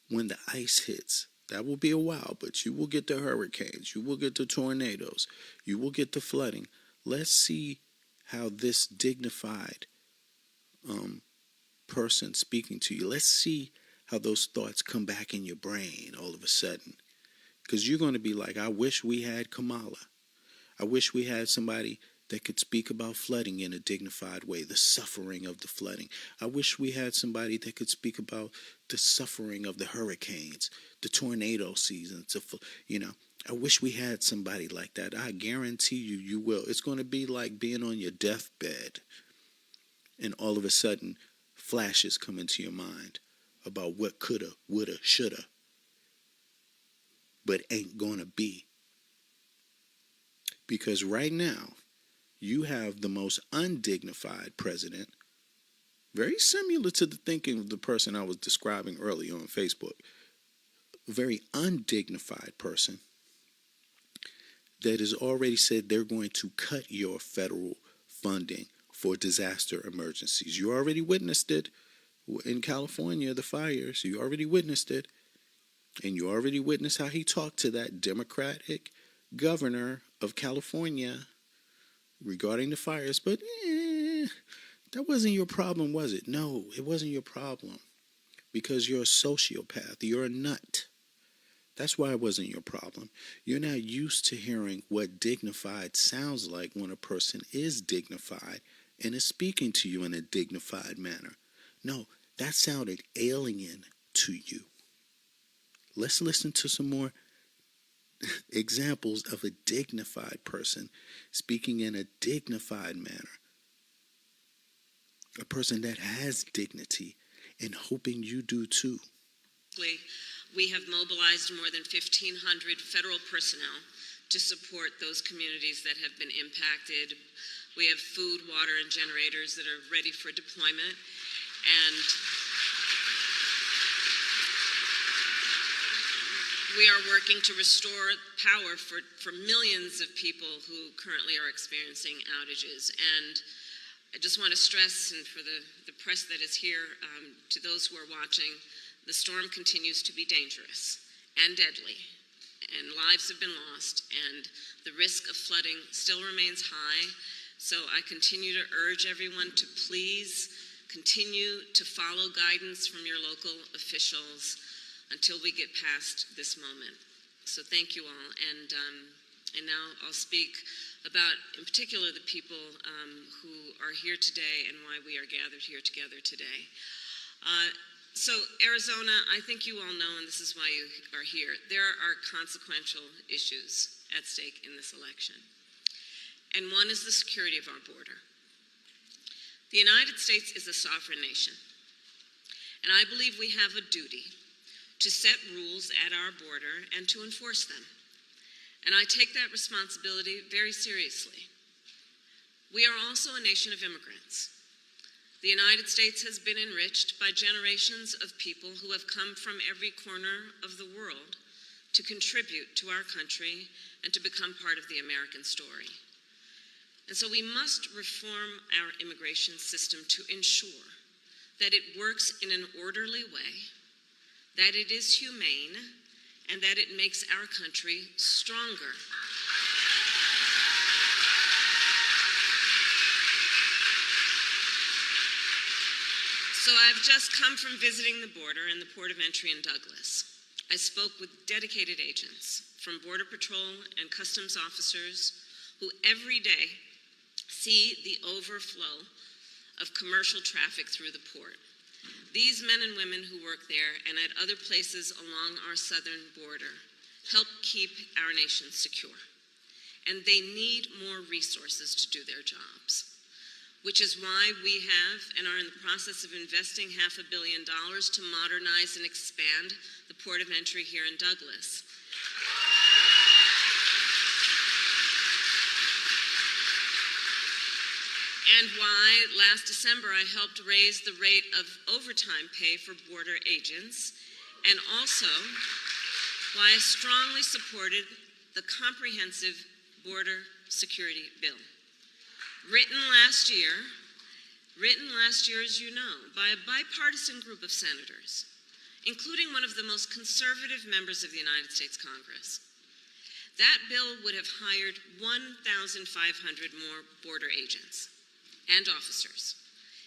when the ice hits. That will be a while, but you will get the hurricanes. You will get the tornadoes. You will get the flooding. Let's see how this dignified person speaking to you, let's see how those thoughts come back in your brain all of a sudden. Because you're going to be like, I wish we had Kamala. I wish we had somebody that could speak about flooding in a dignified way, the suffering of the flooding. I wish we had somebody that could speak about the suffering of the hurricanes, the tornado seasons. I wish we had somebody like that. I guarantee you will. It's going to be like being on your deathbed, and all of a sudden, flashes come into your mind about what coulda, woulda, shoulda, but ain't gonna be. Because right now, you have the most undignified president, very similar to the thinking of the person I was describing earlier on Facebook, a very undignified person that has already said they're going to cut your federal funding for disaster emergencies. You already witnessed it in California, the fires. You already witnessed it. And you already witnessed how he talked to that Democratic governor of California regarding the fires. But that wasn't your problem, was it? No, it wasn't your problem. Because you're a sociopath. You're a nut. That's why it wasn't your problem. You're not used to hearing what dignified sounds like when a person is dignified and is speaking to you in a dignified manner. No, that sounded alien to you. Let's listen to some more examples of a dignified person speaking in a dignified manner. A person that has dignity, and hoping you do too. We have mobilized more than 1,500 federal personnel to support those communities that have been impacted. We have food, water, and generators that are ready for deployment. And we are working to restore power for millions of people who currently are experiencing outages. And I just want to stress, and for the press that is here, to those who are watching, The storm continues to be dangerous and deadly, and lives have been lost, and the risk of flooding still remains high. So I continue to urge everyone to please continue to follow guidance from your local officials until we get past this moment. So thank you all, and now I'll speak about, in particular, the people who are here today and why we are gathered here together today. So Arizona, I think you all know, and this is why you are here, there are consequential issues at stake in this election. And one is the security of our border. The United States is a sovereign nation, and I believe we have a duty to set rules at our border and to enforce them. And I take that responsibility very seriously. We are also a nation of immigrants. The United States has been enriched by generations of people who have come from every corner of the world to contribute to our country and to become part of the American story. And so we must reform our immigration system to ensure that it works in an orderly way, that it is humane, and that it makes our country stronger. So I've just come from visiting the border and the port of entry in Douglas. I spoke with dedicated agents from Border Patrol and Customs officers who every day see the overflow of commercial traffic through the port. These men and women who work there and at other places along our southern border help keep our nation secure. And they need more resources to do their jobs, which is why we have and are in the process of investing $500 million to modernize and expand the port of entry here in Douglas. And why last December I helped raise the rate of overtime pay for border agents, and also why I strongly supported the comprehensive border security bill. Written last year, as you know, by a bipartisan group of senators, including one of the most conservative members of the United States Congress. That bill would have hired 1,500 more border agents and officers.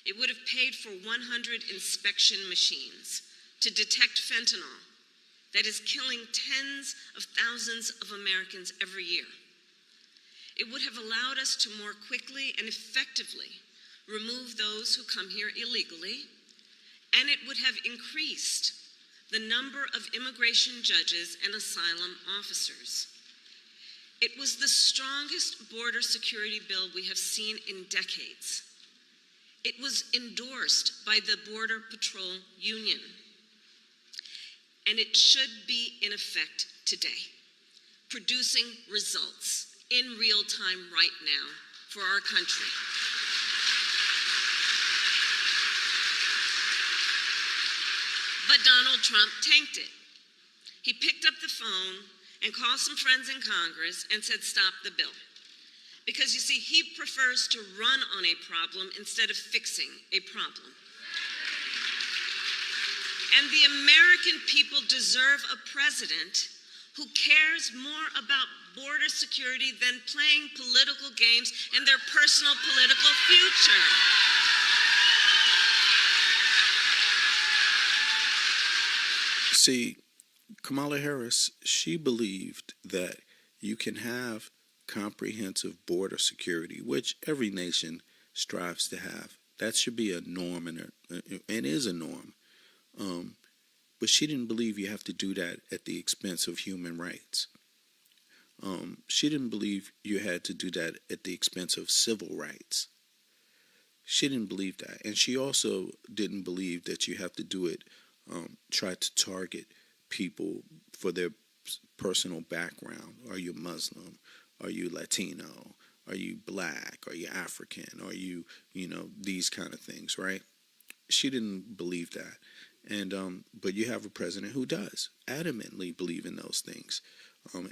It would have paid for 100 inspection machines to detect fentanyl that is killing tens of thousands of Americans every year. It would have allowed us to more quickly and effectively remove those who come here illegally, and it would have increased the number of immigration judges and asylum officers. It was the strongest border security bill we have seen in decades. It was endorsed by the Border Patrol Union, and it should be in effect today, producing results in real time right now for our country. But Donald Trump tanked it. He picked up the phone and called some friends in Congress and said, stop the bill. Because you see, he prefers to run on a problem instead of fixing a problem. And the American people deserve a president who cares more about border security than playing political games and their personal political future. See, Kamala Harris, she believed that you can have comprehensive border security, which every nation strives to have. That should be a norm and is a norm. But she didn't believe you have to do that at the expense of human rights. She didn't believe you had to do that at the expense of civil rights. She didn't believe that. And she also didn't believe that you have to do it, try to target people for their personal background. Are you Muslim? Are you Latino? Are you black? Are you African? Are you, these kind of things, right? She didn't believe that. And but you have a president who does adamantly believe in those things,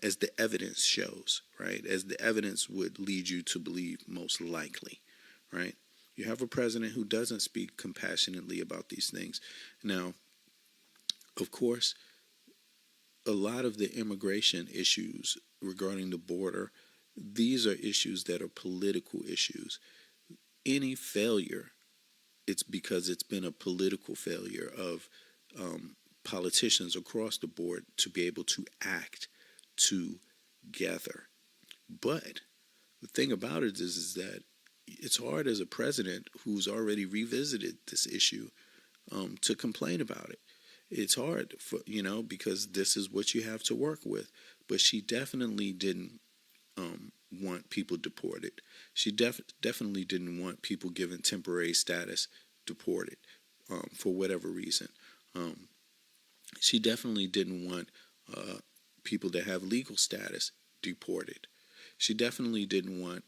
as the evidence shows, right? As the evidence would lead you to believe most likely, right? You have a president who doesn't speak compassionately about these things. Now, Of course, a lot of the immigration issues regarding the border, these are issues that are political issues. Any failure, it's because it's been a political failure of politicians across the board to be able to act together. But the thing about it is that it's hard as a president who's already revisited this issue to complain about it. It's hard for because this is what you have to work with. But she definitely didn't want people deported. She definitely didn't want people given temporary status deported for whatever reason. She definitely didn't want people that have legal status deported. She definitely didn't want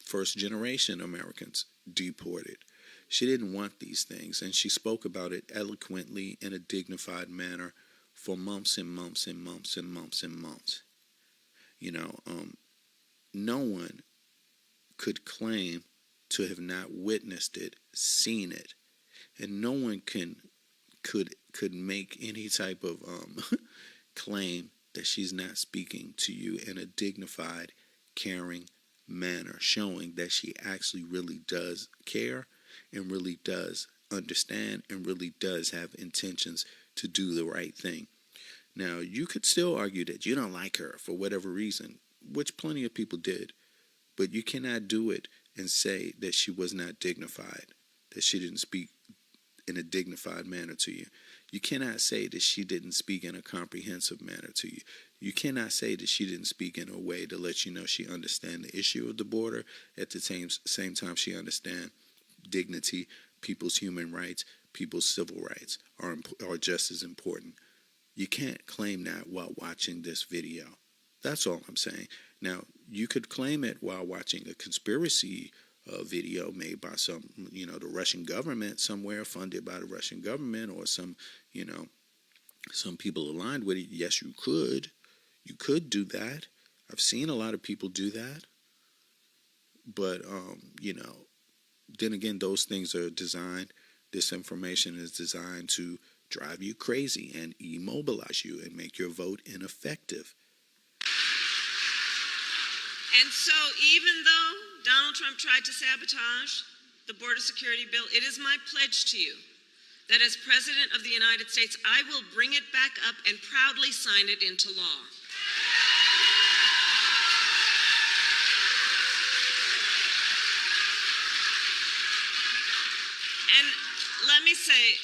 first-generation Americans deported. She didn't want these things, and she spoke about it eloquently in a dignified manner for months and months and months and months and months. No one could claim to have not witnessed it, seen it, and no one could make any type of claim that she's not speaking to you in a dignified, caring manner, showing that she actually really does care and really does understand and really does have intentions to do the right thing. Now, you could still argue that you don't like her for whatever reason, which plenty of people did, but you cannot do it and say that she was not dignified, that she didn't speak in a dignified manner to you. You cannot say that she didn't speak in a comprehensive manner to you. You cannot say that she didn't speak in a way to let you know she understands the issue of the border. At the same time, she understands dignity, people's human rights, people's civil rights are just as important. You can't claim that while watching this video. That's all I'm saying. Now, you could claim it while watching a conspiracy video made by the Russian government somewhere, funded by the Russian government, or some people aligned with it. Yes, you could. You could do that. I've seen a lot of people do that. But, then again, those things are designed, this information is designed to drive you crazy and immobilize you and make your vote ineffective. And so even though Donald Trump tried to sabotage the border security bill, it is my pledge to you that as President of the United States, I will bring it back up and proudly sign it into law. And let me say,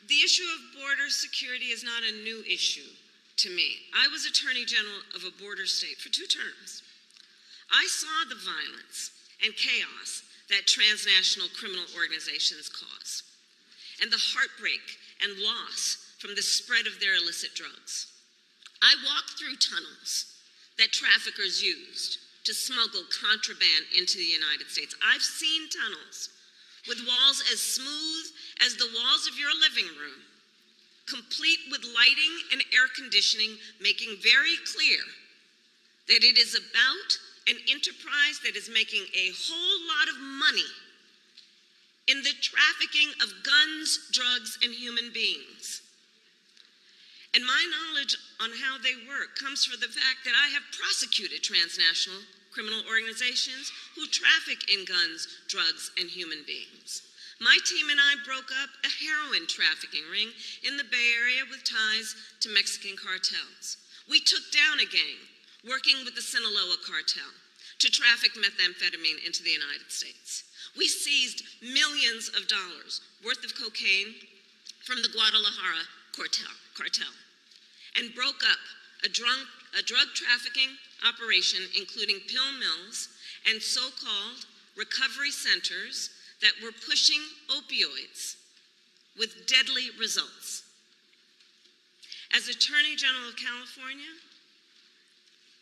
the issue of border security is not a new issue to me. I was Attorney General of a border state for 2 terms. I saw the violence and chaos that transnational criminal organizations cause, and the heartbreak and loss from the spread of their illicit drugs. I walked through tunnels that traffickers used to smuggle contraband into the United States. I've seen tunnels with walls as smooth as the walls of your living room, complete with lighting and air conditioning, making very clear that it is about an enterprise that is making a whole lot of money in the trafficking of guns, drugs, and human beings. And my knowledge on how they work comes from the fact that I have prosecuted transnational criminal organizations who traffic in guns, drugs, and human beings. My team and I broke up a heroin trafficking ring in the Bay Area with ties to Mexican cartels. We took down a gang working with the Sinaloa cartel to traffic methamphetamine into the United States. We seized millions of dollars worth of cocaine from the Guadalajara cartel and broke up a drug trafficking operation including pill mills and so-called recovery centers that were pushing opioids with deadly results. As Attorney General of California,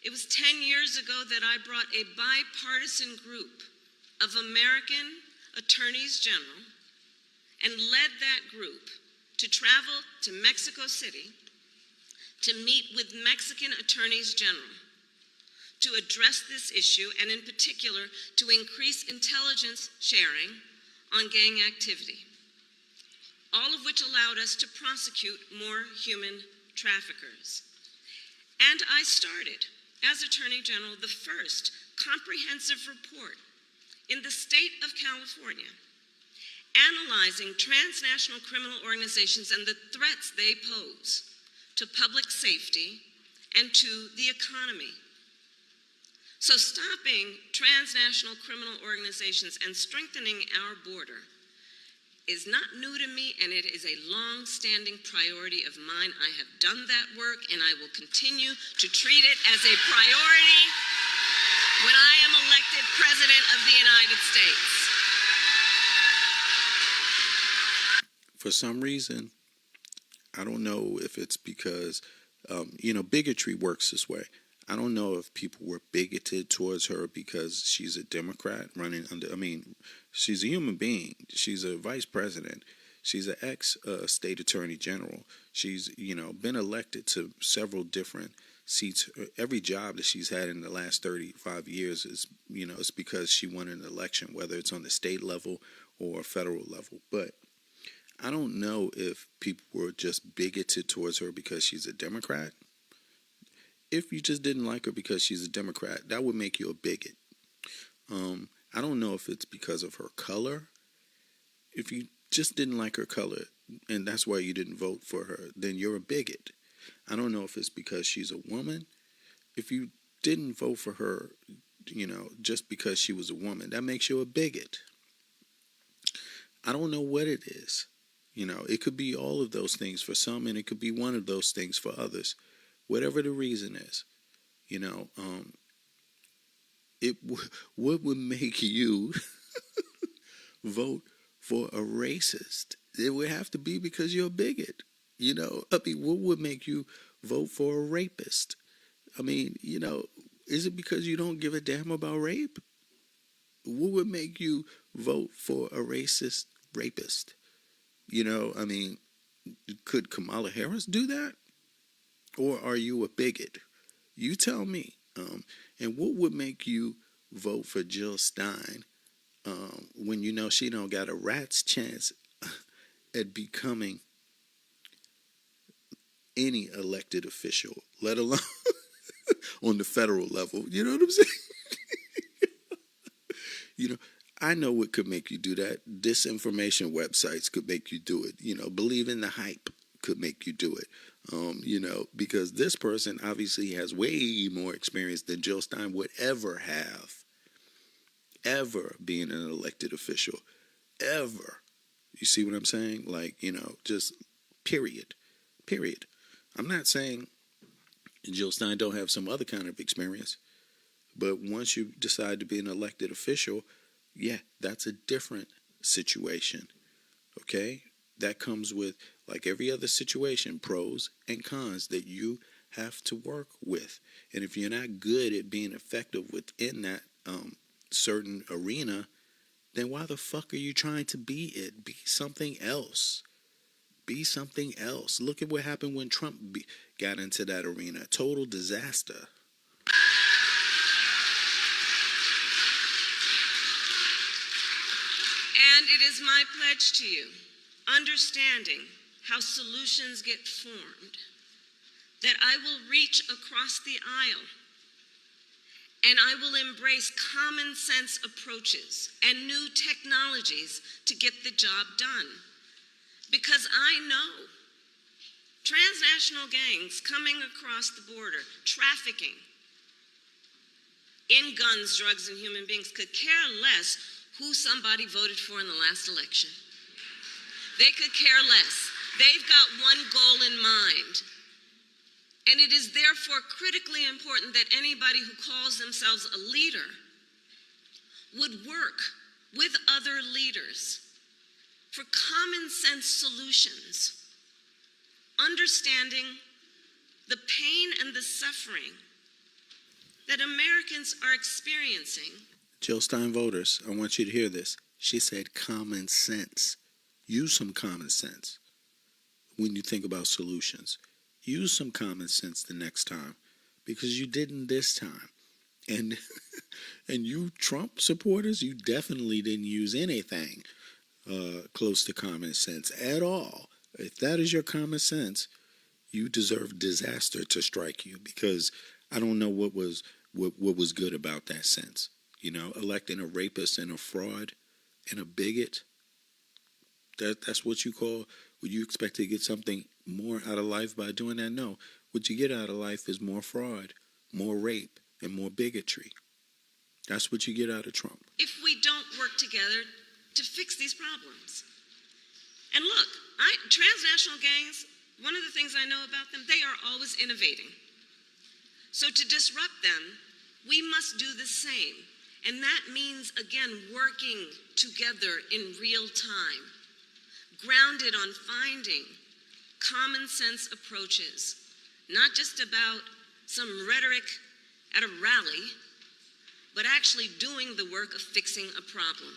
it was 10 years ago that I brought a bipartisan group of American attorneys general and led that group to travel to Mexico City to meet with Mexican attorneys general to address this issue, and in particular to increase intelligence sharing on gang activity. all of which allowed us to prosecute more human traffickers. And I started, as Attorney General, the first comprehensive report in the state of California analyzing transnational criminal organizations and the threats they pose to public safety and to the economy. So stopping transnational criminal organizations and strengthening our border is not new to me, and it is a long-standing priority of mine. I have done that work, and I will continue to treat it as a priority when I am elected President of the United States. For some reason, I don't know if it's because, bigotry works this way. I don't know if people were bigoted towards her because she's a Democrat running under, she's a human being. She's a vice president. She's an ex-state attorney general. She's, been elected to several different seats. Every job that she's had in the last 35 years is, it's because she won an election, whether it's on the state level or federal level. But I don't know if people were just bigoted towards her because she's a Democrat. If you just didn't like her because she's a Democrat, that would make you a bigot. I don't know if it's because of her color. If you just didn't like her color and that's why you didn't vote for her, then you're a bigot. I don't know if it's because she's a woman. If you didn't vote for her, just because she was a woman, that makes you a bigot. I don't know what it is. It could be all of those things for some, and it could be one of those things for others. Whatever the reason is, what would make you vote for a racist? It would have to be because you're a bigot. What would make you vote for a rapist? Is it because you don't give a damn about rape? What would make you vote for a racist rapist? Could Kamala Harris do that? Or are you a bigot? You tell me. And what would make you vote for Jill Stein when she don't got a rat's chance at becoming any elected official, let alone on the federal level? You know what I'm saying? I know what could make you do that. Disinformation websites could make you do it. Believe in the hype could make you do it. Because this person obviously has way more experience than Jill Stein would ever have. Ever being an elected official. Ever. You see what I'm saying? Just period. Period. I'm not saying Jill Stein don't have some other kind of experience. But once you decide to be an elected official, yeah, that's a different situation. Okay? That comes with, like every other situation, pros and cons that you have to work with. And if you're not good at being effective within that certain arena, then why the fuck are you trying to be it? Be something else. Be something else. Look at what happened when Trump got into that arena. Total disaster. And it is my pledge to you, understanding how solutions get formed, that I will reach across the aisle and I will embrace common sense approaches and new technologies to get the job done. Because I know transnational gangs coming across the border, trafficking in guns, drugs, and human beings could care less who somebody voted for in the last election. They could care less. They've got one goal in mind. And it is therefore critically important that anybody who calls themselves a leader would work with other leaders for common sense solutions, understanding the pain and the suffering that Americans are experiencing. Jill Stein voters, I want you to hear this. She said common sense. Use some common sense when you think about solutions. Use some common sense the next time, because you didn't this time. And you Trump supporters, you definitely didn't use anything. close to common sense at all. If that is your common sense, you deserve disaster to strike you, because I don't know what was good about that sense. You know, electing a rapist and a fraud and a bigot. That's what you call. Would you expect to get something more out of life by doing that? No. What you get out of life is more fraud, more rape, and more bigotry. That's what you get out of Trump. If we don't work together to fix these problems. And look, transnational gangs, one of the things I know about them, they are always innovating. So to disrupt them, we must do the same. And that means, again, working together in real time, grounded on finding common sense approaches, not just about some rhetoric at a rally, but actually doing the work of fixing a problem.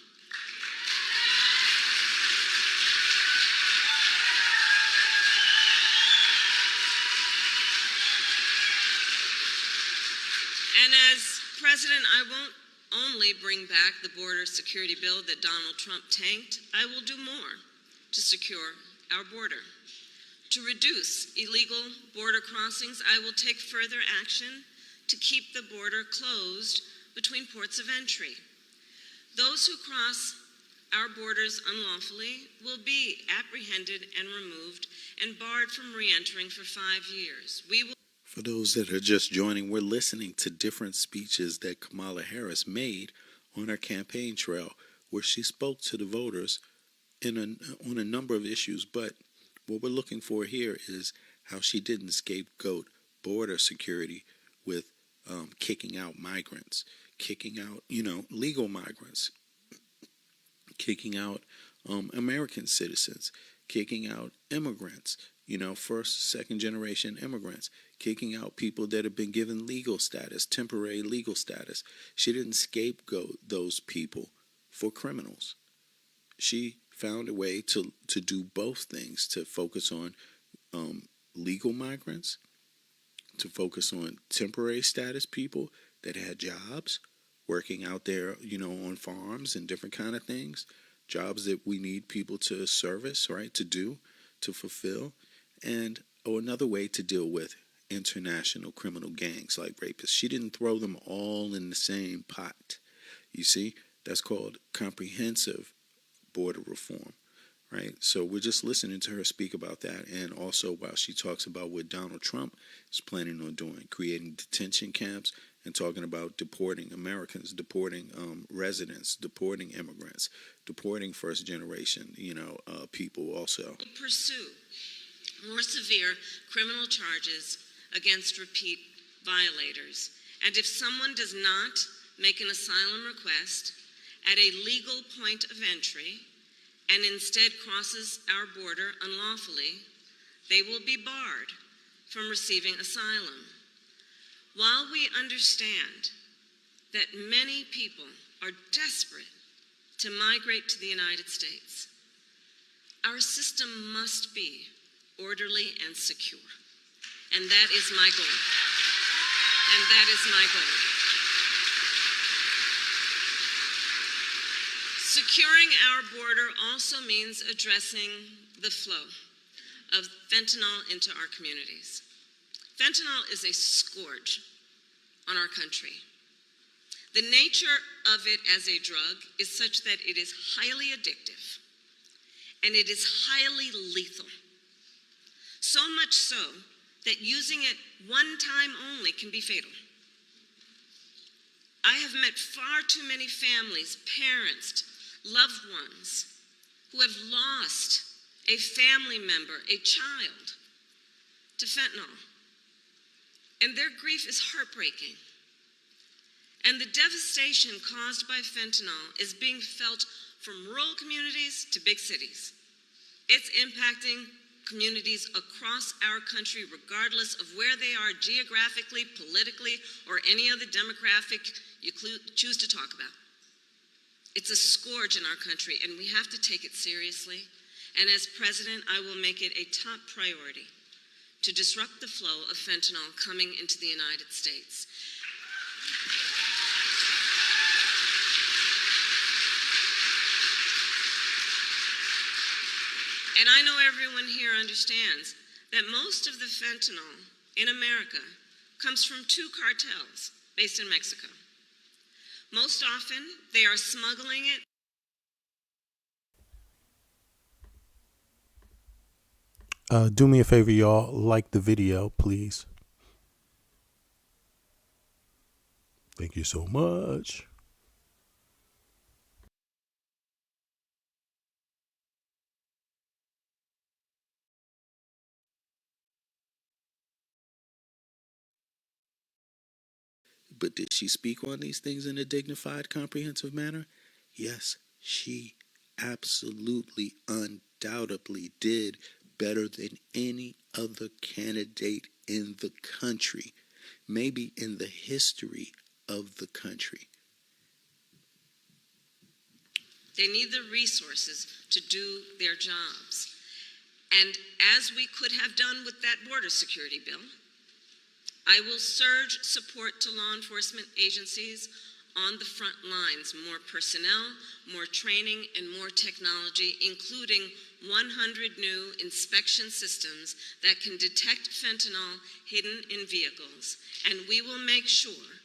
And as president, I won't only bring back the border security bill that Donald Trump tanked. I will do more to secure our border. To reduce illegal border crossings, I will take further action to keep the border closed between ports of entry. Those who cross our borders unlawfully will be apprehended and removed and barred from re-entering for 5 years. We will. For those that are just joining, we're listening to different speeches that Kamala Harris made on her campaign trail, where she spoke to the voters on a number of issues. But what we're looking for here is how she didn't scapegoat border security with kicking out migrants, kicking out, legal migrants, kicking out American citizens, kicking out immigrants, first, second generation immigrants, kicking out people that have been given legal status, temporary legal status. She didn't scapegoat those people for criminals. She found a way to do both things, to focus on legal migrants, to focus on temporary status people that had jobs, working out there, on farms and different kind of things, jobs that we need people to service, right, to do, to fulfill, and another way to deal with international criminal gangs like rapists. She didn't throw them all in the same pot. You see, that's called comprehensive border reform, right? So we're just listening to her speak about that, and also while she talks about what Donald Trump is planning on doing, creating detention camps and talking about deporting Americans, deporting residents, deporting immigrants, deporting first generation, people also. Pursue more severe criminal charges against repeat violators. And if someone does not make an asylum request at a legal point of entry and instead crosses our border unlawfully, they will be barred from receiving asylum. While we understand that many people are desperate to migrate to the United States, our system must be orderly and secure. And that is my goal. And that is my goal. Securing our border also means addressing the flow of fentanyl into our communities. Fentanyl is a scourge on our country. The nature of it as a drug is such that it is highly addictive and it is highly lethal. So much so that using it one time only can be fatal. I have met far too many families, parents, loved ones who have lost a family member, a child, to fentanyl. And their grief is heartbreaking. And the devastation caused by fentanyl is being felt from rural communities to big cities. It's impacting communities across our country, regardless of where they are geographically, politically, or any other demographic you choose to talk about. It's a scourge in our country, and we have to take it seriously. And as president, I will make it a top priority to disrupt the flow of fentanyl coming into the United States. And I know everyone here understands that most of the fentanyl in America comes from two cartels based in Mexico. Most often, they are smuggling it. Do me a favor, y'all. Like the video, please. Thank you so much. But did she speak on these things in a dignified, comprehensive manner? Yes, she absolutely, undoubtedly did better than any other candidate in the country, maybe in the history of the country. They need the resources to do their jobs. And as we could have done with that border security bill, I will surge support to law enforcement agencies on the front lines, more personnel, more training, and more technology, including 100 new inspection systems that can detect fentanyl hidden in vehicles. And we will make sure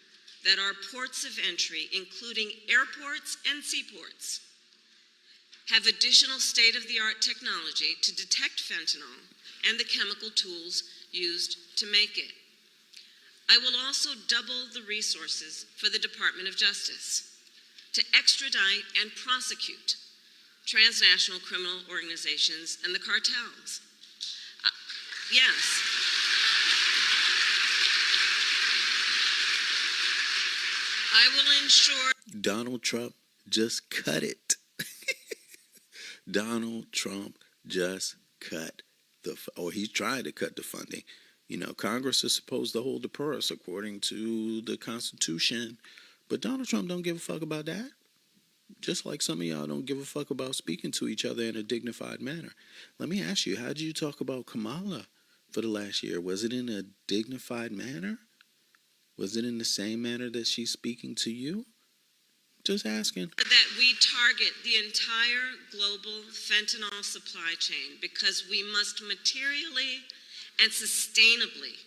that our ports of entry, including airports and seaports, have additional state-of-the-art technology to detect fentanyl and the chemical tools used to make it. I will also double the resources for the Department of Justice to extradite and prosecute transnational criminal organizations and the cartels. Yes. I will ensure. Donald Trump just cut it. Donald Trump just cut he's trying to cut the funding. You know, Congress is supposed to hold the purse according to the Constitution, but Donald Trump don't give a fuck about that. Just like some of y'all don't give a fuck about speaking to each other in a dignified manner. Let me ask you, how did you talk about Kamala for the last year? Was it in a dignified manner? Was it in the same manner that she's speaking to you? Just asking. That we target the entire global fentanyl supply chain because we must materially and sustainably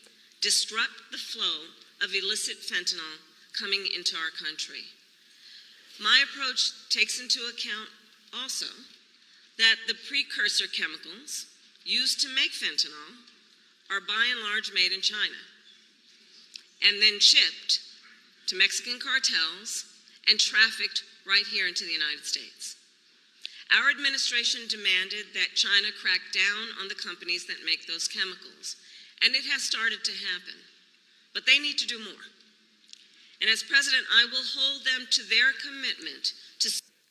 disrupt the flow of illicit fentanyl coming into our country. My approach takes into account also that the precursor chemicals used to make fentanyl are by and large made in China and then shipped to Mexican cartels and trafficked right here into the United States. Our administration demanded that China crack down on the companies that make those chemicals, and it has started to happen. But they need to do more. And as president, I will hold them to their commitment to...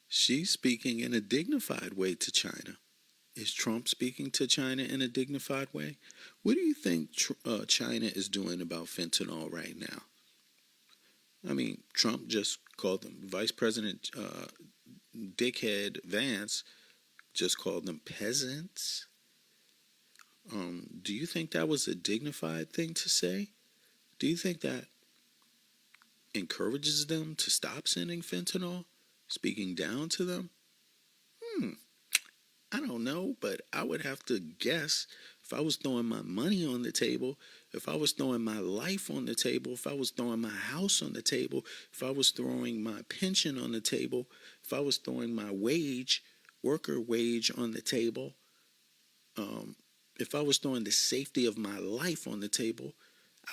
She's speaking in a dignified way to China. Is Trump speaking to China in a dignified way? What do you think China is doing about fentanyl right now? I mean, Trump just called them, Vice President Dickhead Vance just called them peasants. Do you think that was a dignified thing to say? Do you think that encourages them to stop sending fentanyl, speaking down to them? I don't know, but I would have to guess if I was throwing my money on the table, if I was throwing my life on the table, if I was throwing my house on the table, if I was throwing my pension on the table, if I was throwing my worker wage on the table, if I was throwing the safety of my life on the table,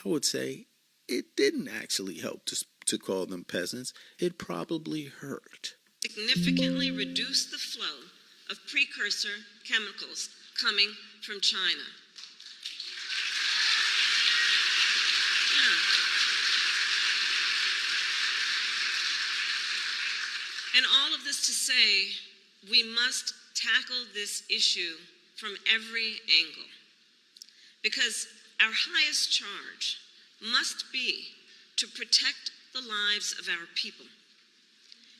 I would say it didn't actually help to call them peasants. It probably hurt. Significantly reduce the flow of precursor chemicals coming from China. And all of this to say, we must tackle this issue from every angle, because our highest charge must be to protect the lives of our people.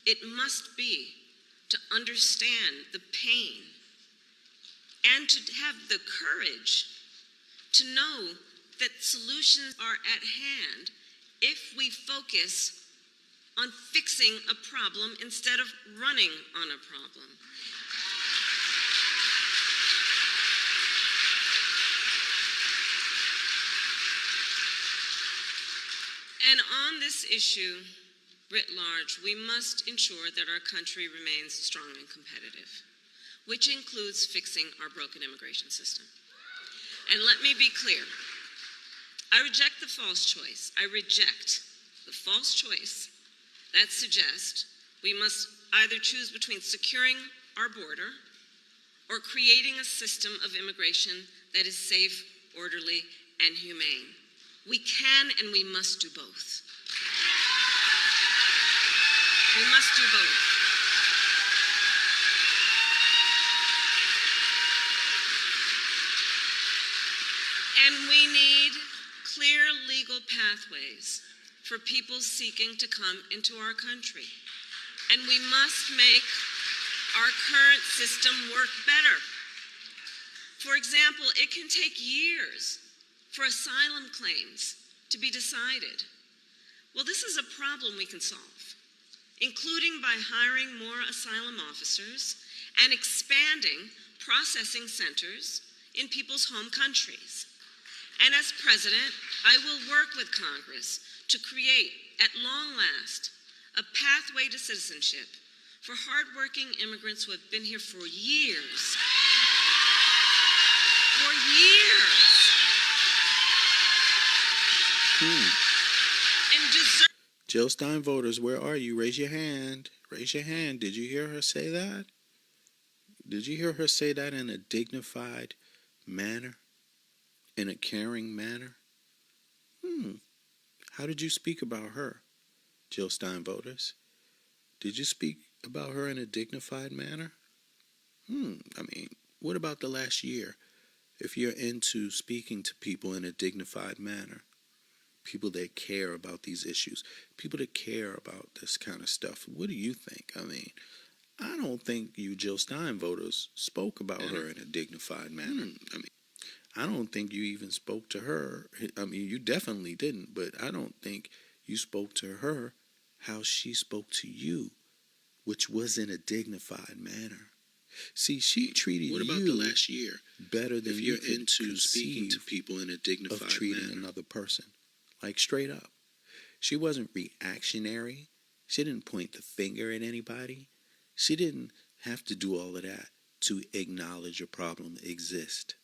It must be to understand the pain and to have the courage to know that solutions are at hand if we focus on fixing a problem instead of running on a problem. And on this issue, writ large, we must ensure that our country remains strong and competitive, which includes fixing our broken immigration system. And let me be clear, I reject the false choice. I reject the false choice that suggests we must either choose between securing our border or creating a system of immigration that is safe, orderly, and humane. We can and we must do both. We must do both. And we need clear legal pathways for people seeking to come into our country. And we must make our current system work better. For example, it can take years for asylum claims to be decided. Well, this is a problem we can solve, including by hiring more asylum officers and expanding processing centers in people's home countries. And as president, I will work with Congress to create, at long last, a pathway to citizenship for hardworking immigrants who have been here for years. For years. And deserve. Jill Stein voters, where are you? Raise your hand. Raise your hand. Did you hear her say that? Did you hear her say that in a dignified manner? In a caring manner? How did you speak about her, Jill Stein voters? Did you speak about her in a dignified manner? I mean, what about the last year? If you're into speaking to people in a dignified manner, people that care about these issues, people that care about this kind of stuff, what do you think? I mean, I don't think you Jill Stein voters spoke about her in a dignified manner. I mean, I don't think you even spoke to her. I mean, you definitely didn't, but I don't think you spoke to her how she spoke to you, which was in a dignified manner. See, she treated What about you the last year? better than If you you're could into speaking to conceive people in a dignified of treating manner. another person. Like, straight up. She wasn't reactionary. She didn't point the finger at anybody. She didn't have to do all of that to acknowledge a problem exists.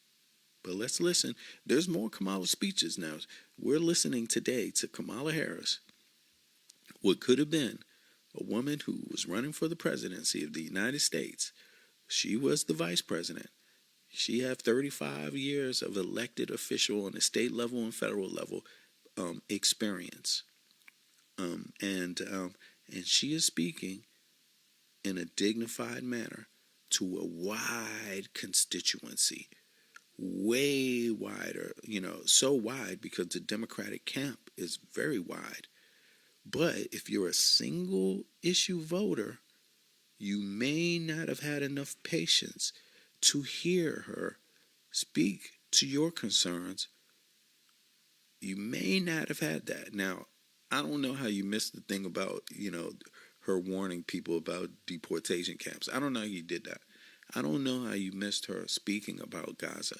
But let's listen. There's more Kamala speeches now. We're listening today to Kamala Harris, what could have been a woman who was running for the presidency of the United States. She was the vice president. She had 35 years of elected official on the state level and federal level experience. And she is speaking in a dignified manner to a wide constituency. Way wider, so wide because the Democratic camp is very wide. But if you're a single issue voter, you may not have had enough patience to hear her speak to your concerns. You may not have had that. Now, I don't know how you missed the thing about, her warning people about deportation camps. I don't know how you did that. I don't know how you missed her speaking about Gaza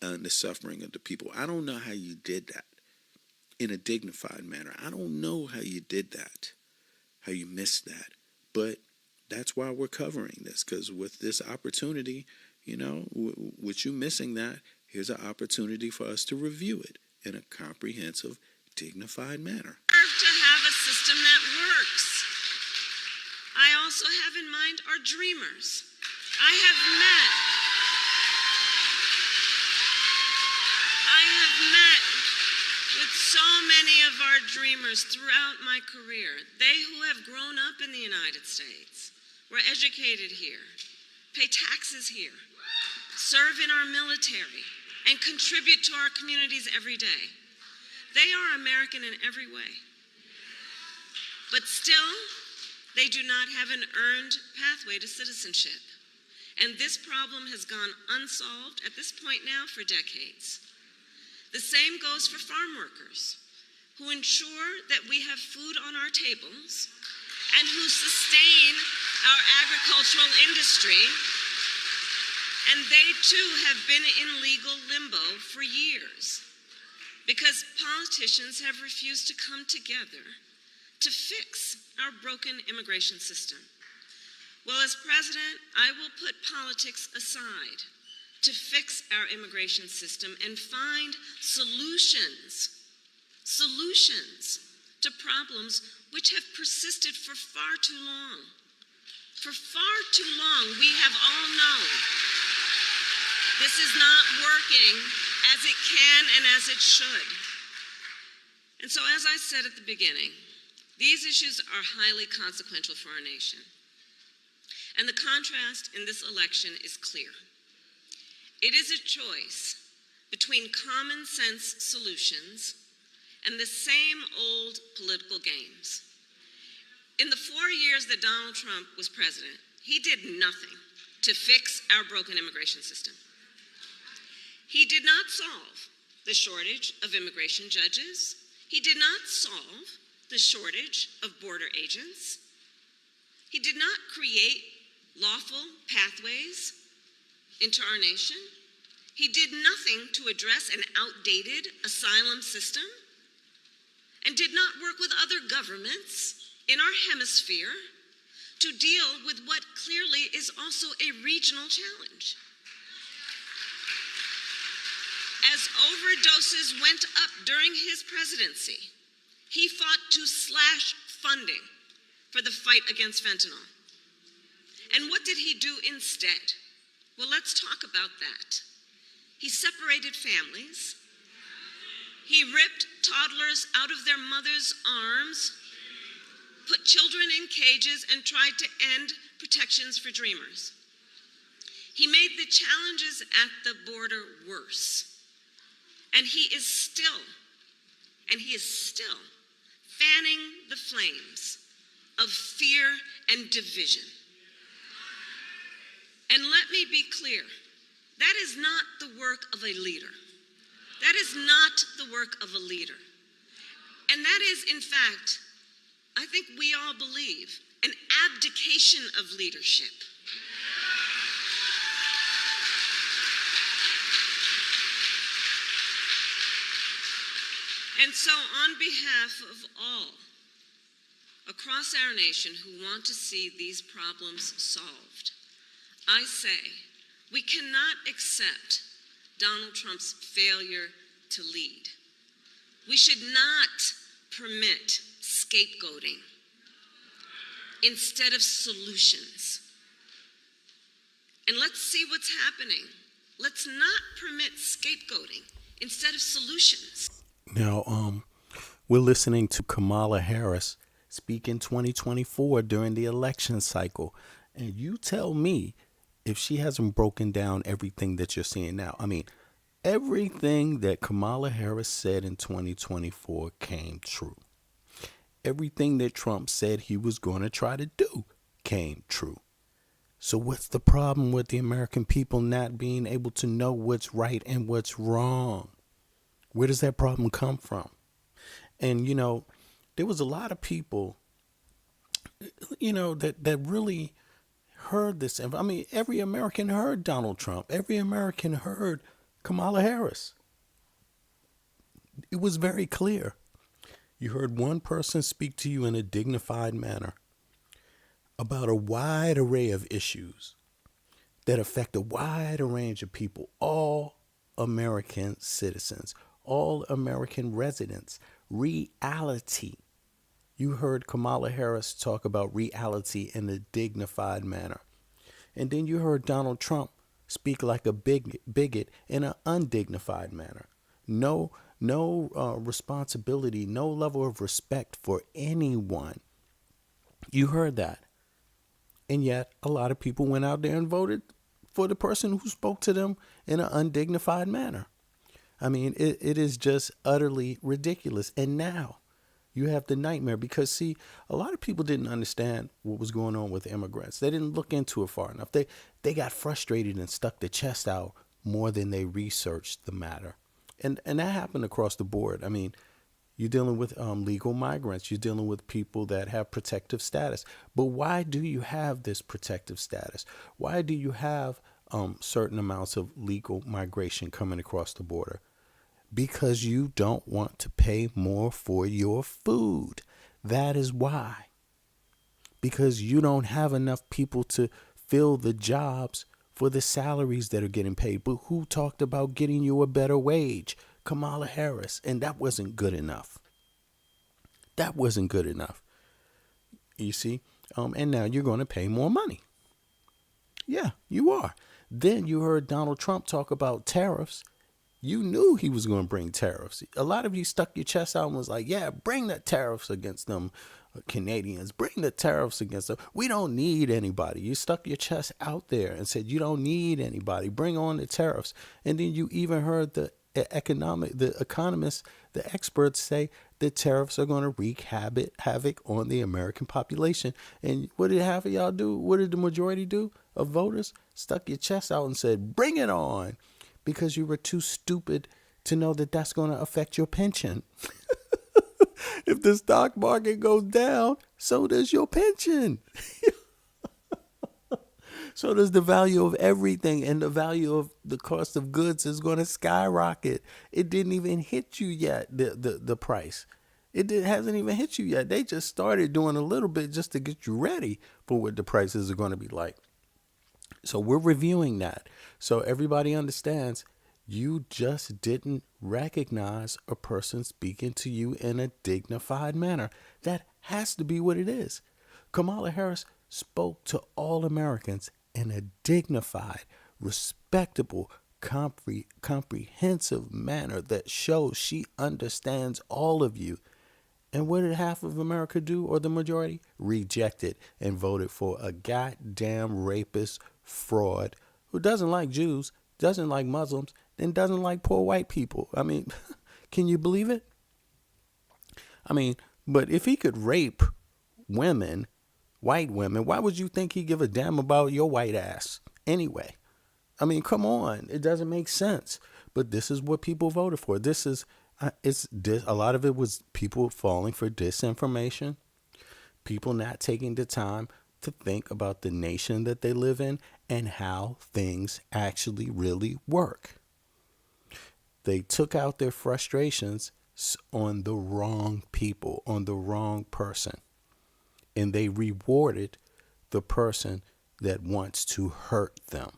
and the suffering of the people. I don't know how you did that in a dignified manner. I don't know how you did that, how you missed that. But that's why we're covering this, because with this opportunity, with you missing that, here's an opportunity for us to review it in a comprehensive, dignified manner. To have a system that works. I also have in mind our dreamers. I have met with so many of our dreamers throughout my career. They who have grown up in the United States, were educated here, pay taxes here, serve in our military, and contribute to our communities every day. They are American in every way. But still, they do not have an earned pathway to citizenship. And this problem has gone unsolved at this point now for decades. The same goes for farm workers, who ensure that we have food on our tables and who sustain our agricultural industry. And they too have been in legal limbo for years because politicians have refused to come together to fix our broken immigration system. Well, as president, I will put politics aside to fix our immigration system and find solutions to problems which have persisted for far too long. For far too long, we have all known this is not working as it can and as it should. And so, as I said at the beginning, these issues are highly consequential for our nation. And the contrast in this election is clear. It is a choice between common sense solutions and the same old political games. In the 4 years that Donald Trump was president, he did nothing to fix our broken immigration system. He did not solve the shortage of immigration judges. He did not solve the shortage of border agents. He did not create lawful pathways into our nation. He did nothing to address an outdated asylum system and did not work with other governments in our hemisphere to deal with what clearly is also a regional challenge. As overdoses went up during his presidency, he fought to slash funding for the fight against fentanyl. And what did he do instead? Well, let's talk about that. He separated families. He ripped toddlers out of their mothers' arms, put children in cages, and tried to end protections for dreamers. He made the challenges at the border worse. And he is still fanning the flames of fear and division. And let me be clear, that is not the work of a leader. That is not the work of a leader. And that is, in fact, I think we all believe, an abdication of leadership. And so, on behalf of all across our nation who want to see these problems solved, I say we cannot accept Donald Trump's failure to lead. We should not permit scapegoating instead of solutions. And let's see what's happening. Let's not permit scapegoating instead of solutions. Now, we're listening to Kamala Harris speak in 2024 during the election cycle. And you tell me if she hasn't broken down everything that you're seeing now. I mean, everything that Kamala Harris said in 2024 came true. Everything that Trump said he was going to try to do came true. So what's the problem with the American people not being able to know what's right and what's wrong? Where does that problem come from? And, you know, there was a lot of people, you know, that really heard this. I mean, every American heard Donald Trump. Every American heard Kamala Harris. It was very clear. You heard one person speak to you in a dignified manner about a wide array of issues that affect a wide range of people, all American citizens, all American residents. Reality. You heard Kamala Harris talk about reality in a dignified manner. And then you heard Donald Trump speak like a bigot in an undignified manner. No responsibility, no level of respect for anyone. You heard that. And yet a lot of people went out there and voted for the person who spoke to them in an undignified manner. I mean, it is just utterly ridiculous. And now you have the nightmare because, see, a lot of people didn't understand what was going on with immigrants. They didn't look into it far enough. They got frustrated and stuck their chest out more than they researched the matter. And that happened across the board. I mean, you're dealing with legal migrants. You're dealing with people that have protective status. But why do you have this protective status? Why do you have certain amounts of legal migration coming across the border? Because you don't want to pay more for your food. That is why. Because you don't have enough people to fill the jobs for the salaries that are getting paid. But who talked about getting you a better wage? Kamala Harris. And that wasn't good enough. That wasn't good enough. You see? And now you're going to pay more money. Yeah, you are. Then you heard Donald Trump talk about tariffs. You knew he was going to bring tariffs. A lot of you stuck your chest out and was like, yeah, bring the tariffs against them Canadians. Bring the tariffs against them. We don't need anybody. You stuck your chest out there and said, you don't need anybody. Bring on the tariffs. And then you even heard the economists, the experts say the tariffs are going to wreak havoc on the American population. And what did half of y'all do? What did the majority do of voters? Stuck your chest out and said, bring it on. Because you were too stupid to know that that's going to affect your pension. If the stock market goes down, so does your pension. So does the value of everything, and the value of the cost of goods is going to skyrocket. It didn't even hit you yet, the price. Hasn't even hit you yet. They just started doing a little bit just to get you ready for what the prices are going to be like. So we're reviewing that. So everybody understands you just didn't recognize a person speaking to you in a dignified manner. That has to be what it is. Kamala Harris spoke to all Americans in a dignified, respectable, comprehensive manner that shows she understands all of you. And what did half of America do, or the majority? Reject it and voted for a goddamn rapist fraud who doesn't like Jews, doesn't like Muslims, and doesn't like poor white people. I mean, can you believe it? I mean, but if he could rape women, white women, why would you think he'd give a damn about your white ass anyway? I mean, come on. It doesn't make sense. But this is what people voted for. A lot of it was people falling for disinformation, people not taking the time to think about the nation that they live in and how things actually really work. They took out their frustrations on the wrong people, on the wrong person. And they rewarded the person that wants to hurt them.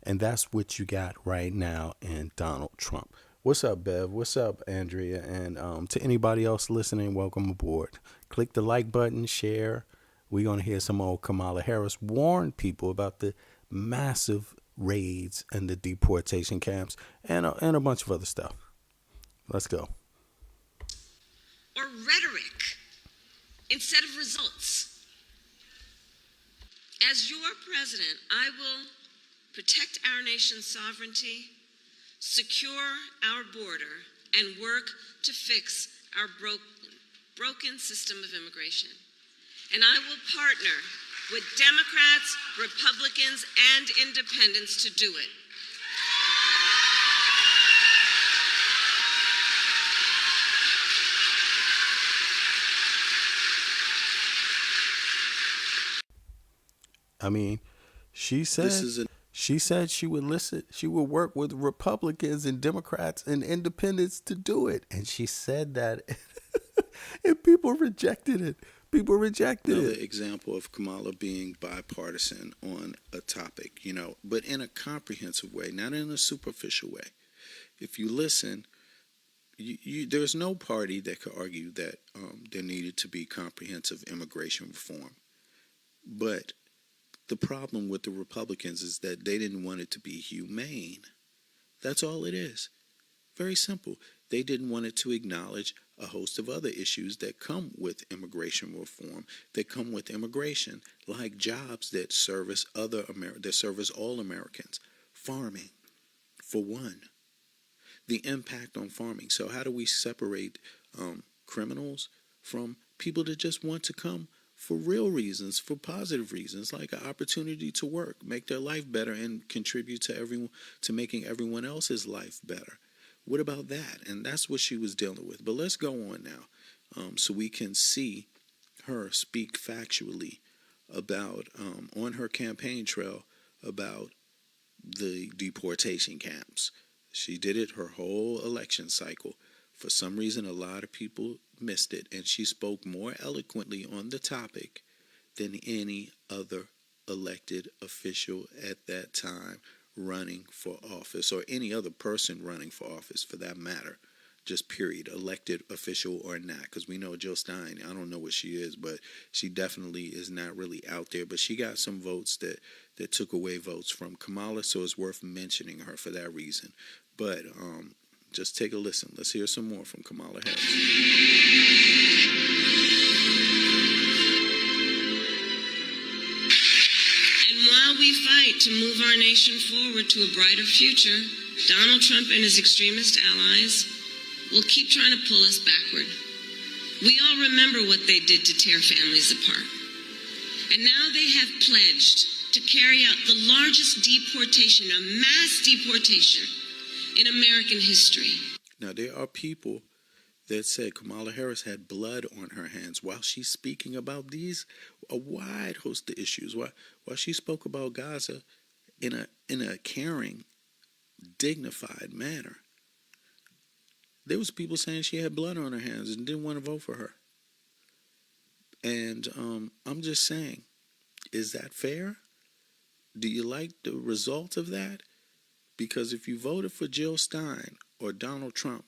And that's what you got right now in Donald Trump. What's up, Bev? What's up, Andrea? And to anybody else listening, welcome aboard. Click the like button, share. We're going to hear some old Kamala Harris warn people about the massive raids and the deportation camps and a bunch of other stuff. Let's go. Or rhetoric instead of results. As your president, I will protect our nation's sovereignty, secure our border, and work to fix our broken system of immigration. And I will partner with Democrats, Republicans, and independents to do it. I mean, she said she would listen. She would work with Republicans and Democrats and independents to do it. And she said that and people rejected it. Another example of Kamala being bipartisan on a topic, but in a comprehensive way, not in a superficial way. If you listen, there's no party that could argue that there needed to be comprehensive immigration reform. But the problem with the Republicans is that they didn't want it to be humane. That's all it is. Very simple. They didn't want it to acknowledge a host of other issues that come with immigration reform, that come with immigration, like jobs that service all Americans. Farming, for one. The impact on farming. So how do we separate criminals from people that just want to come for real reasons, for positive reasons, like an opportunity to work, make their life better, and contribute to making everyone else's life better? What about that? And that's what she was dealing with. But let's go on now, so we can see her speak factually about, on her campaign trail, about the deportation camps. She did it her whole election cycle. For some reason, a lot of people missed it, and she spoke more eloquently on the topic than any other elected official at that time running for office, or any other person running for office for that matter. Just period, elected official or not, because we know Jill Stein, I don't know what she is, but she definitely is not really out there. But she got some votes that took away votes from Kamala, so it's worth mentioning her for that reason. But just take a listen. Let's hear some more from Kamala Harris. And while we fight to move our nation forward to a brighter future, Donald Trump and his extremist allies will keep trying to pull us backward. We all remember what they did to tear families apart. And now they have pledged to carry out the largest deportation, a mass deportation in American history. Now, there are people that said Kamala Harris had blood on her hands while she's speaking about a wide host of issues. While she spoke about Gaza in a caring, dignified manner. There was people saying she had blood on her hands and didn't want to vote for her. And I'm just saying, is that fair? Do you like the result of that? Because if you voted for Jill Stein or Donald Trump,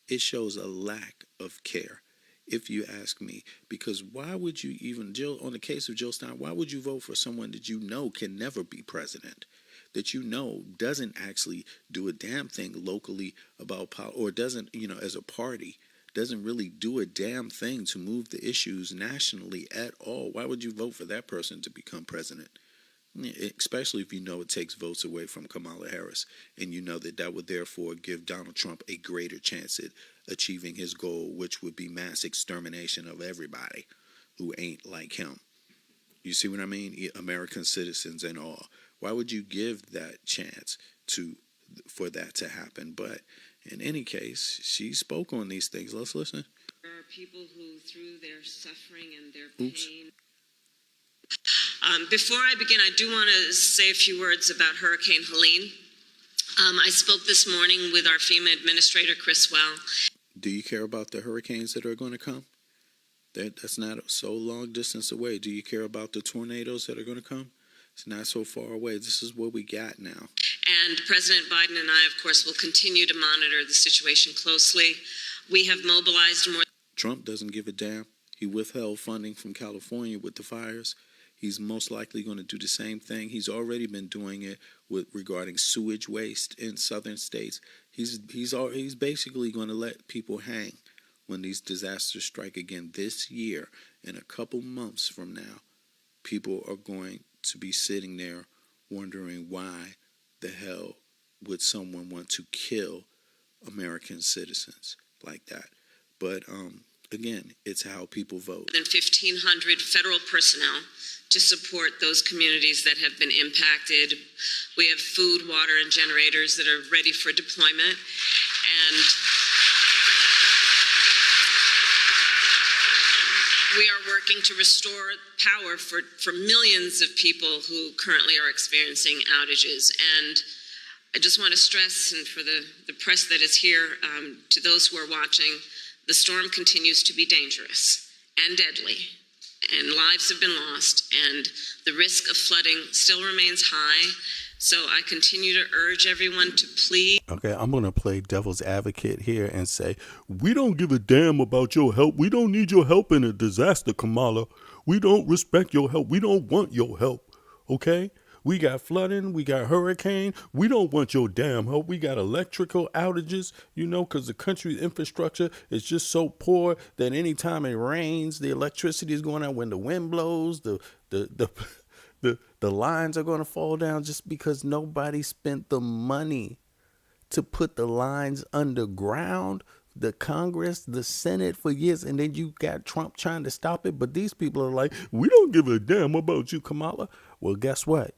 it shows a lack of care, if you ask me. Because why would you even, on the case of Jill Stein, why would you vote for someone that you know can never be president? That you know doesn't actually do a damn thing locally about or doesn't, as a party, doesn't really do a damn thing to move the issues nationally at all. Why would you vote for that person to become president? Especially if you know it takes votes away from Kamala Harris, and you know that would therefore give Donald Trump a greater chance at achieving his goal, which would be mass extermination of everybody who ain't like him. You see what I mean? American citizens and all. Why would you give that chance for that to happen? But in any case, she spoke on these things. Let's listen. There are people who, through their suffering and their pain. Before I begin, I do want to say a few words about Hurricane Helene. I spoke this morning with our FEMA administrator, Chris Well. Do you care about the hurricanes that are going to come? That's not so long distance away. Do you care about the tornadoes that are going to come? It's not so far away. This is what we got now. And President Biden and I, of course, will continue to monitor the situation closely. We have mobilized more. Trump doesn't give a damn. He withheld funding from California with the fires. He's most likely going to do the same thing. He's already been doing it regarding sewage waste in southern states. He's basically going to let people hang when these disasters strike again this year. In a couple months from now, people are going to be sitting there wondering why the hell would someone want to kill American citizens like that. But again, it's how people vote. Than 1,500 federal personnel to support those communities that have been impacted. We have food, water, and generators that are ready for deployment. And we are working to restore power for millions of people who currently are experiencing outages. And I just want to stress, and for the press that is here, to those who are watching, the storm continues to be dangerous and deadly, and lives have been lost, and the risk of flooding still remains high. So I continue to urge everyone to please. Okay, I'm going to play devil's advocate here and say, we don't give a damn about your help. We don't need your help in a disaster, Kamala. We don't respect your help. We don't want your help, okay? We got flooding. We got hurricane. We don't want your damn help. We got electrical outages, because the country's infrastructure is just so poor that anytime it rains, the electricity is going out. When the wind blows, the lines are going to fall down just because nobody spent the money to put the lines underground. The Congress, the Senate for years, and then you got Trump trying to stop it. But these people are like, we don't give a damn about you, Kamala. Well, guess what?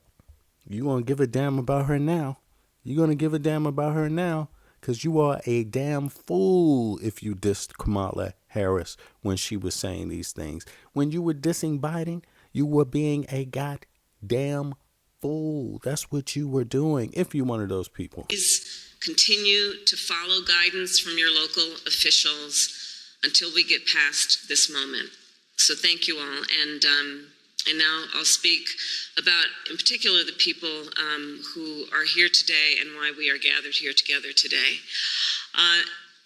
You're going to give a damn about her now. You're going to give a damn about her now because you are a damn fool if you dissed Kamala Harris when she was saying these things. When you were dissing Biden, you were being a goddamn fool. That's what you were doing if you're one of those people. Continue to follow guidance from your local officials until we get past this moment. So thank you all. And now I'll speak about, in particular, the people who are here today and why we are gathered here together today.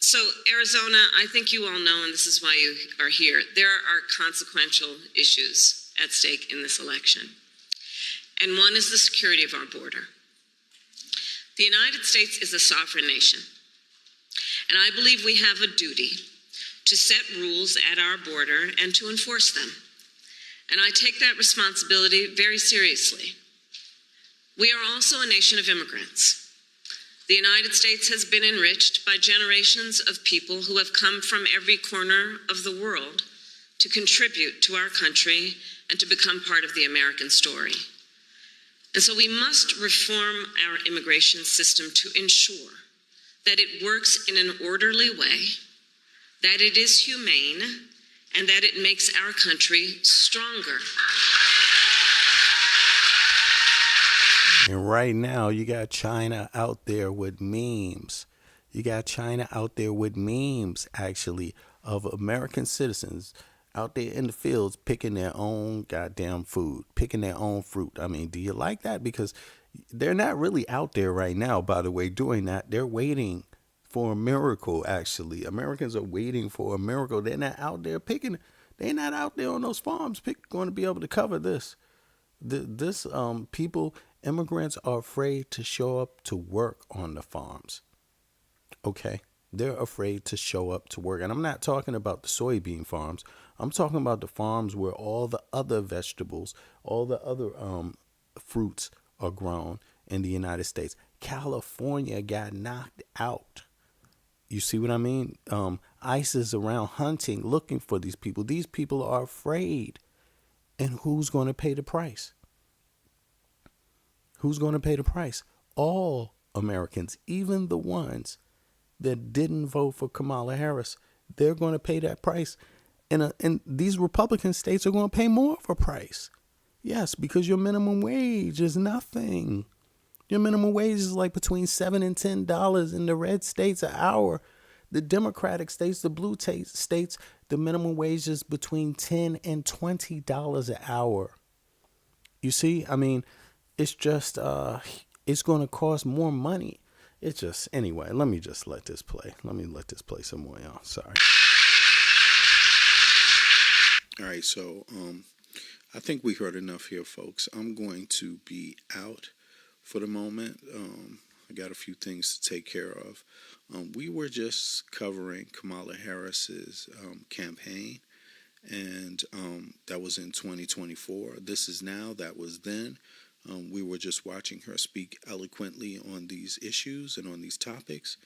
So Arizona, I think you all know, and this is why you are here, there are consequential issues at stake in this election. And one is the security of our border. The United States is a sovereign nation, and I believe we have a duty to set rules at our border and to enforce them. And I take that responsibility very seriously. We are also a nation of immigrants. The United States has been enriched by generations of people who have come from every corner of the world to contribute to our country and to become part of the American story. And so we must reform our immigration system to ensure that it works in an orderly way, that it is humane, and that it makes our country stronger. And right now, you got China out there with memes. You got China out there with memes, actually, of American citizens out there in the fields picking their own goddamn food, picking their own fruit. I mean, do you like that? Because they're not really out there right now, by the way, doing that. They're waiting for a miracle, actually. Americans are waiting for a miracle. They're not out there picking. They're not out there on those farms going to be able to cover this. People, immigrants are afraid to show up to work on the farms. Okay? They're afraid to show up to work. And I'm not talking about the soybean farms. I'm talking about the farms where all the other vegetables, all the other fruits are grown in the United States. California got knocked out. You see what I mean? ICE is around hunting, looking for these people. These people are afraid. And who's going to pay the price? Who's going to pay the price? All Americans, even the ones that didn't vote for Kamala Harris, they're going to pay that price. And these Republican states are going to pay more of a price. Yes, because your minimum wage is nothing. Your minimum wage is like between $7 and $10 in the red states an hour. The Democratic states, the blue states, the minimum wage is between $10 and $20 an hour. You see, I mean, it's just, it's going to cost more money. It's just, anyway, let me just let this play. Let me let this play some more, y'all. Sorry. All right, so I think we heard enough here, folks. I'm going to be out for the moment. I got a few things to take care of. We were just covering Kamala Harris's campaign, and that was in 2024. This is now, that was then. We were just watching her speak eloquently on these issues and on these topics.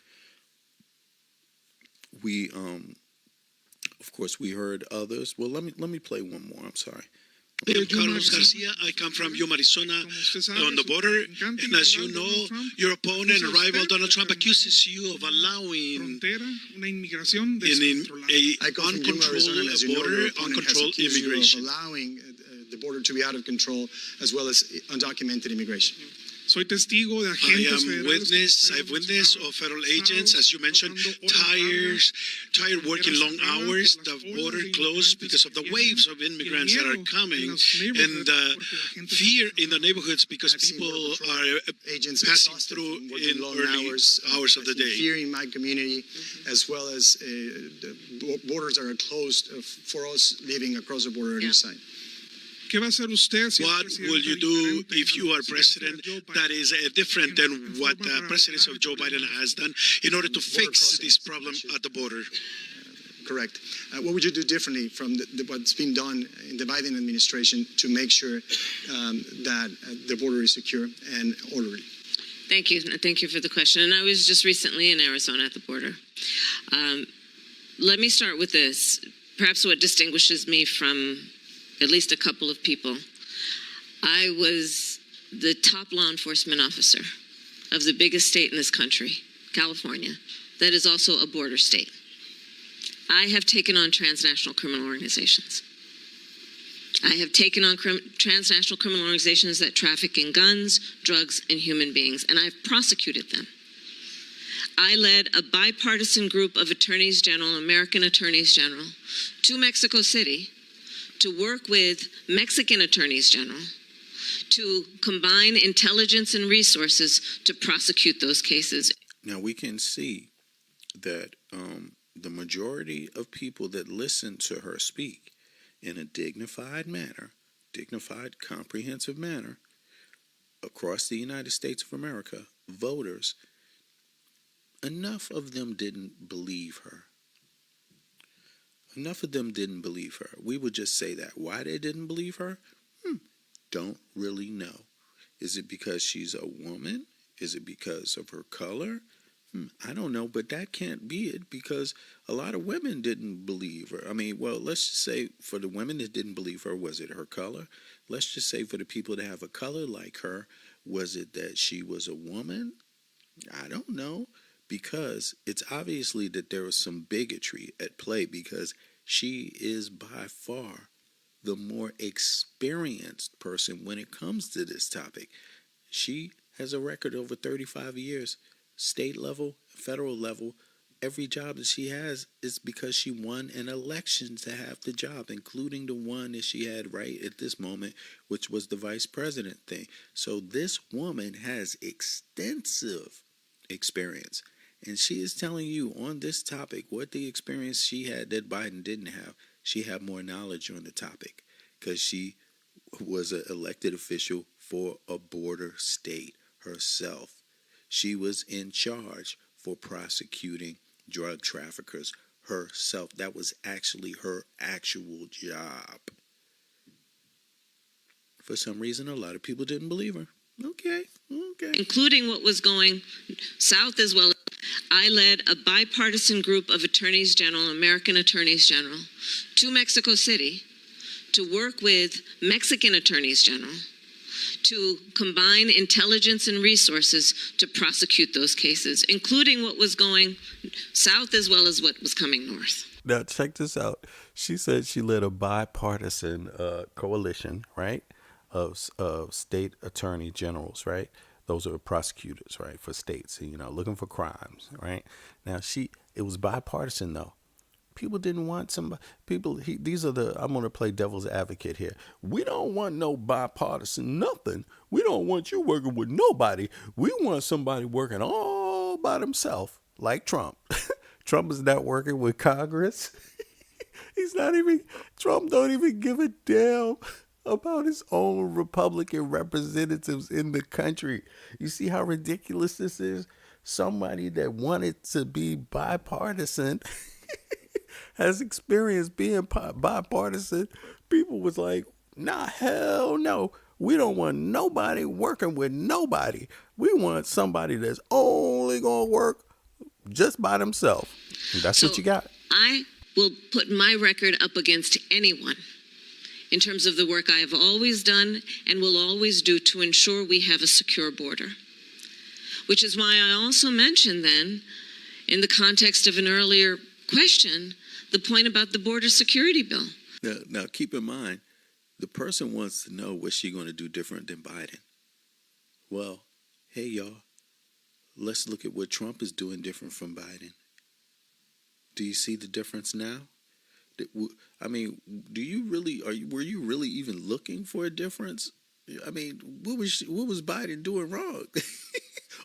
We, of course, we heard others. Well, let me play one more. I'm sorry. Carlos Garcia, I come from Yuma, Arizona, on the border. And as you know, your opponent and rival Donald Trump accuses you of allowing uncontrolled border, uncontrolled immigration. Allowing the border to be out of control, as well as undocumented immigration. Soy testigo de agentes federales. I've witnessed of federal agents, as you mentioned, tired working long hours, the border closed because of the waves of immigrants that are coming, and fear in the neighborhoods because people are passing through in early hours of the day. Fear in my community, as well as the borders are closed for us living across the border on each side. What will you do if you are president that is different than what the presidency of Joe Biden has done in order to fix this problem at the border? Correct. What would you do differently from what's been done in the Biden administration to make sure that the border is secure and orderly? Thank you. Thank you for the question. And I was just recently in Arizona at the border. Let me start with this. Perhaps what distinguishes me from at least a couple of people. I was the top law enforcement officer of the biggest state in this country, California, that is also a border state. I have taken on transnational criminal organizations. I have taken on transnational criminal organizations that traffic in guns, drugs, and human beings, and I've prosecuted them. I led a bipartisan group of attorneys general, American attorneys general, to Mexico City to work with Mexican attorneys general to combine intelligence and resources to prosecute those cases. Now we can see that the majority of people that listen to her speak in a dignified manner, dignified, comprehensive manner, across the United States of America, voters, enough of them didn't believe her. Enough of them didn't believe her. We would just say that. Why they didn't believe her? Don't really know. Is it because she's a woman? Is it because of her color? I don't know, but that can't be it, because a lot of women didn't believe her. I mean, well, let's just say for the women that didn't believe her, was it her color? Let's just say for the people that have a color like her, was it that she was a woman? I don't know, because it's obviously that there was some bigotry at play, because she is by far the more experienced person when it comes to this topic. She has a record over 35 years, state level, federal level. Every job that she has is because she won an election to have the job, including the one that she had right at this moment, which was the vice president thing. So this woman has extensive experience, and she is telling you on this topic what the experience she had that Biden didn't have. She had more knowledge on the topic because she was an elected official for a border state herself. She was in charge for prosecuting drug traffickers herself. That was actually her actual job. For some reason, a lot of people didn't believe her. Okay. Including what was going south as well. I led a bipartisan group of attorneys general, American attorneys general, to Mexico City to work with Mexican attorneys general to combine intelligence and resources to prosecute those cases, including what was going south as well as what was coming north. Now, check this out. She said she led a bipartisan coalition, right, of state attorney generals, right? Those are prosecutors, right, for states, looking for crimes, right? Now, it was bipartisan, though. People didn't want somebody. I'm going to play devil's advocate here. We don't want no bipartisan nothing. We don't want you working with nobody. We want somebody working all by themselves, like Trump. Trump is not working with Congress. Trump don't even give a damn about his own Republican representatives in the country. You see how ridiculous this is? Somebody that wanted to be bipartisan has experience being bipartisan. People was like, nah, hell no. We don't want nobody working with nobody. We want somebody that's only going to work just by themselves. That's what you got. I will put my record up against anyone in terms of the work I have always done and will always do to ensure we have a secure border. Which is why I also mentioned then, in the context of an earlier question, the point about the border security bill. Now keep in mind, the person wants to know what's she going to do different than Biden. Well, hey, y'all, let's look at what Trump is doing different from Biden. Do you see the difference now? I mean, were you really even looking for a difference? I mean, what was Biden doing wrong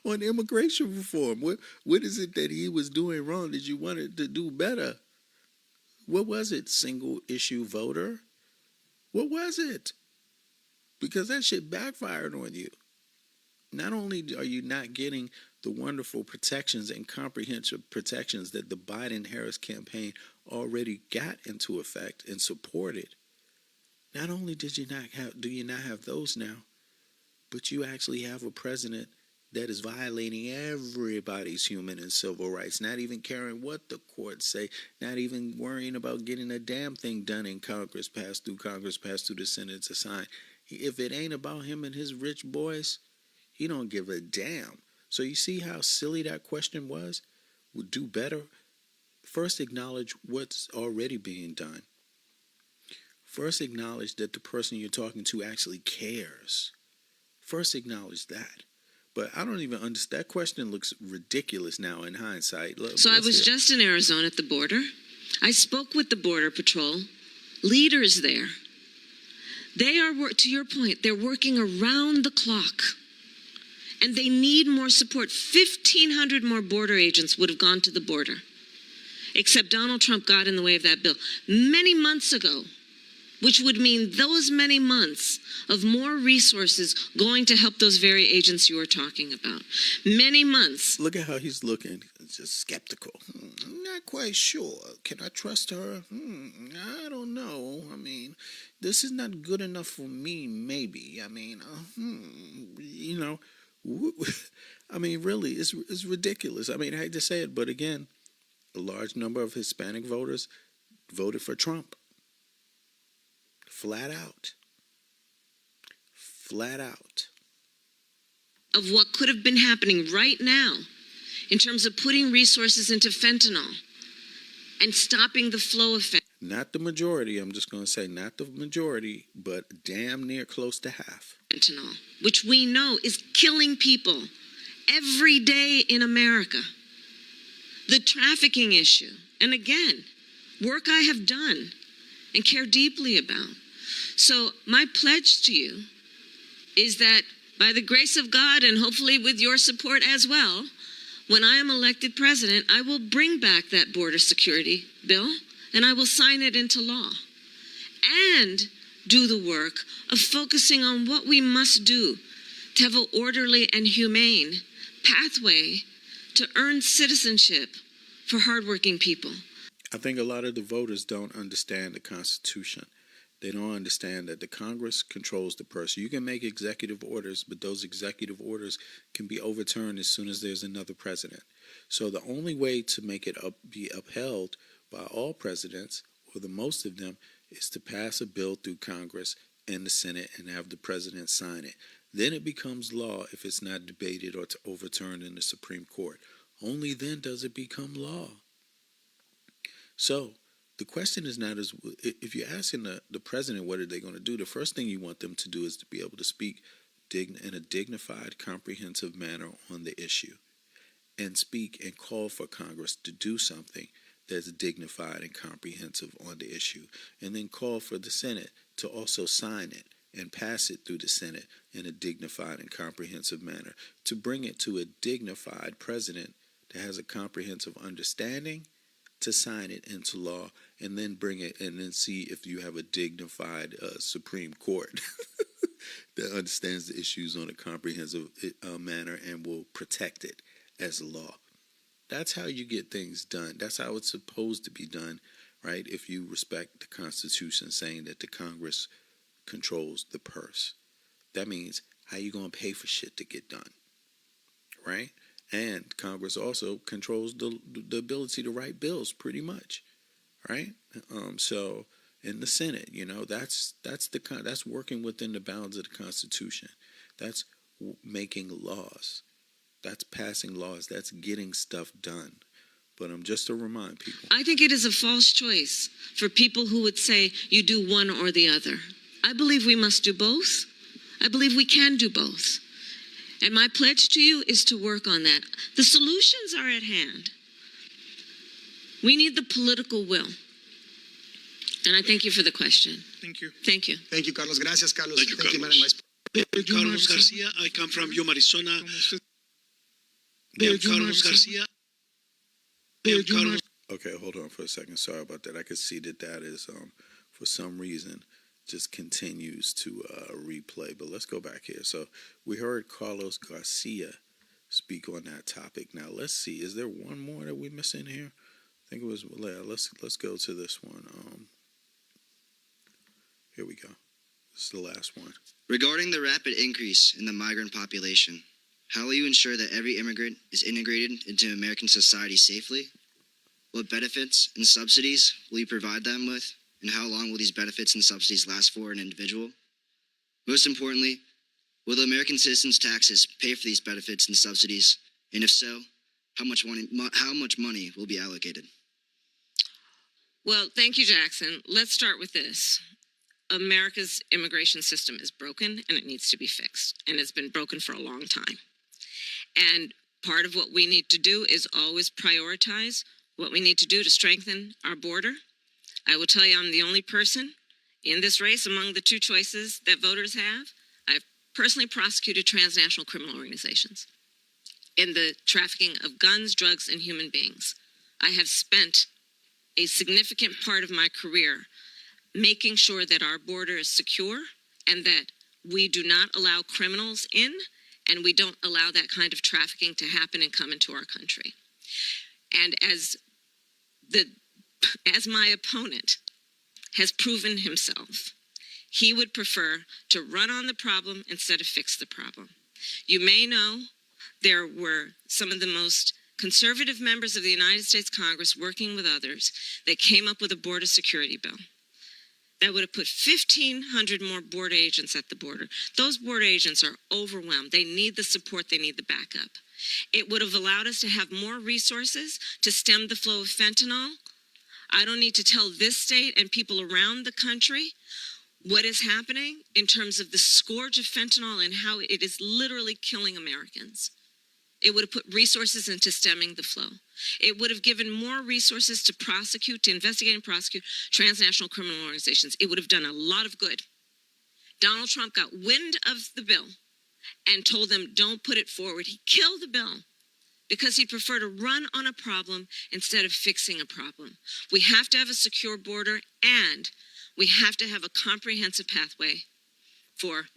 on immigration reform? What is it that he was doing wrong that you wanted to do better? What was it? Single issue voter? What was it? Because that shit backfired on you. Not only are you not getting the wonderful protections and comprehensive protections that the Biden-Harris campaign already got into effect and supported, not only do you not have those now, but you actually have a president that is violating everybody's human and civil rights, not even caring what the courts say, not even worrying about getting a damn thing done in Congress, passed through the Senate to sign. If it ain't about him and his rich boys, he don't give a damn. So you see how silly that question was? Would do better. First, acknowledge what's already being done. First, acknowledge that the person you're talking to actually cares. First, acknowledge that. But I don't even understand. That question looks ridiculous now in hindsight. So I was just in Arizona at the border. I spoke with the Border Patrol, leaders there. They are, to your point, they're working around the clock. And they need more support. 1,500 more border agents would have gone to the border. Except Donald Trump got in the way of that bill many months ago, which would mean those many months of more resources going to help those very agents you were talking about. Many months. Look at how he's looking. It's just skeptical. I'm not quite sure. Can I trust her? I don't know. I mean, this is not good enough for me, maybe. I mean, you know, I mean, really, it's ridiculous. I mean, I hate to say it, but again, a large number of Hispanic voters voted for Trump. Flat out. Flat out. Of what could have been happening right now in terms of putting resources into fentanyl and stopping the flow of fentanyl. Not the majority, I'm just going to say not the majority, but damn near close to half. Fentanyl, which we know is killing people every day in America. The trafficking issue, and again, work I have done and care deeply about. So my pledge to you is that by the grace of God and hopefully with your support as well, when I am elected president, I will bring back that border security bill and I will sign it into law and do the work of focusing on what we must do to have an orderly and humane pathway to earn citizenship for hardworking people. I think a lot of the voters don't understand the Constitution. They don't understand that the Congress controls the purse. You can make executive orders, but those executive orders can be overturned as soon as there's another president. So the only way to make it be upheld by all presidents, or the most of them, is to pass a bill through Congress and the Senate and have the president sign it. Then it becomes law if it's not debated or overturned in the Supreme Court. Only then does it become law. So the question is not as if you're asking the president what are they going to do, the first thing you want them to do is to be able to speak in a dignified, comprehensive manner on the issue and speak and call for Congress to do something that's dignified and comprehensive on the issue, and then call for the Senate to also sign it and pass it through the Senate in a dignified and comprehensive manner, to bring it to a dignified president that has a comprehensive understanding to sign it into law, and then bring it and then see if you have a dignified Supreme Court that understands the issues on a comprehensive manner and will protect it as a law. That's how you get things done. That's how it's supposed to be done, right? If you respect the Constitution saying that the Congress controls the purse. That means how you going to pay for shit to get done, right? And Congress also controls the ability to write bills pretty much, right? So in the Senate, you know, that's working within the bounds of the Constitution. That's making laws. That's passing laws. That's getting stuff done. But just to remind people. I think it is a false choice for people who would say you do one or the other. I believe we must do both. I believe we can do both. And my pledge to you is to work on that. The solutions are at hand. We need the political will. And I thank you for the question. Thank you. Thank you. Thank you, Carlos. Gracias, Carlos. Thank you, Carlos. Madam Vice President. Carlos Garcia, I come from Yuma, Arizona. Carlos Garcia. Okay, hold on for a second. Sorry about that. I could see that is, for some reason, just continues to replay. But let's go back here. So we heard Carlos Garcia speak on that topic. Now let's see. Is there one more that we're missing here? I think it was. Let's go to this one. Here we go. This is the last one. Regarding the rapid increase in the migrant population, how will you ensure that every immigrant is integrated into American society safely? What benefits and subsidies will you provide them with? And how long will these benefits and subsidies last for an individual? Most importantly, will the American citizens' taxes pay for these benefits and subsidies? And if so, how much money will be allocated? Well, thank you, Jackson. Let's start with this. America's immigration system is broken and it needs to be fixed. And it's been broken for a long time. And part of what we need to do is always prioritize what we need to do to strengthen our border. I will tell you, I'm the only person in this race among the two choices that voters have. I've personally prosecuted transnational criminal organizations in the trafficking of guns, drugs, and human beings. I have spent a significant part of my career making sure that our border is secure and that we do not allow criminals in and we don't allow that kind of trafficking to happen and come into our country. And as my opponent has proven himself, he would prefer to run on the problem instead of fix the problem. You may know there were some of the most conservative members of the United States Congress working with others that came up with a border security bill that would have put 1,500 more border agents at the border. Those border agents are overwhelmed. They need the support. They need the backup. It would have allowed us to have more resources to stem the flow of fentanyl. I don't need to tell this state and people around the country what is happening in terms of the scourge of fentanyl and how it is literally killing Americans. It would have put resources into stemming the flow. It would have given more resources to prosecute, to investigate and prosecute transnational criminal organizations. It would have done a lot of good. Donald Trump got wind of the bill and told them, don't put it forward. He killed the bill because he'd prefer to run on a problem instead of fixing a problem. We have to have a secure border, and we have to have a comprehensive pathway for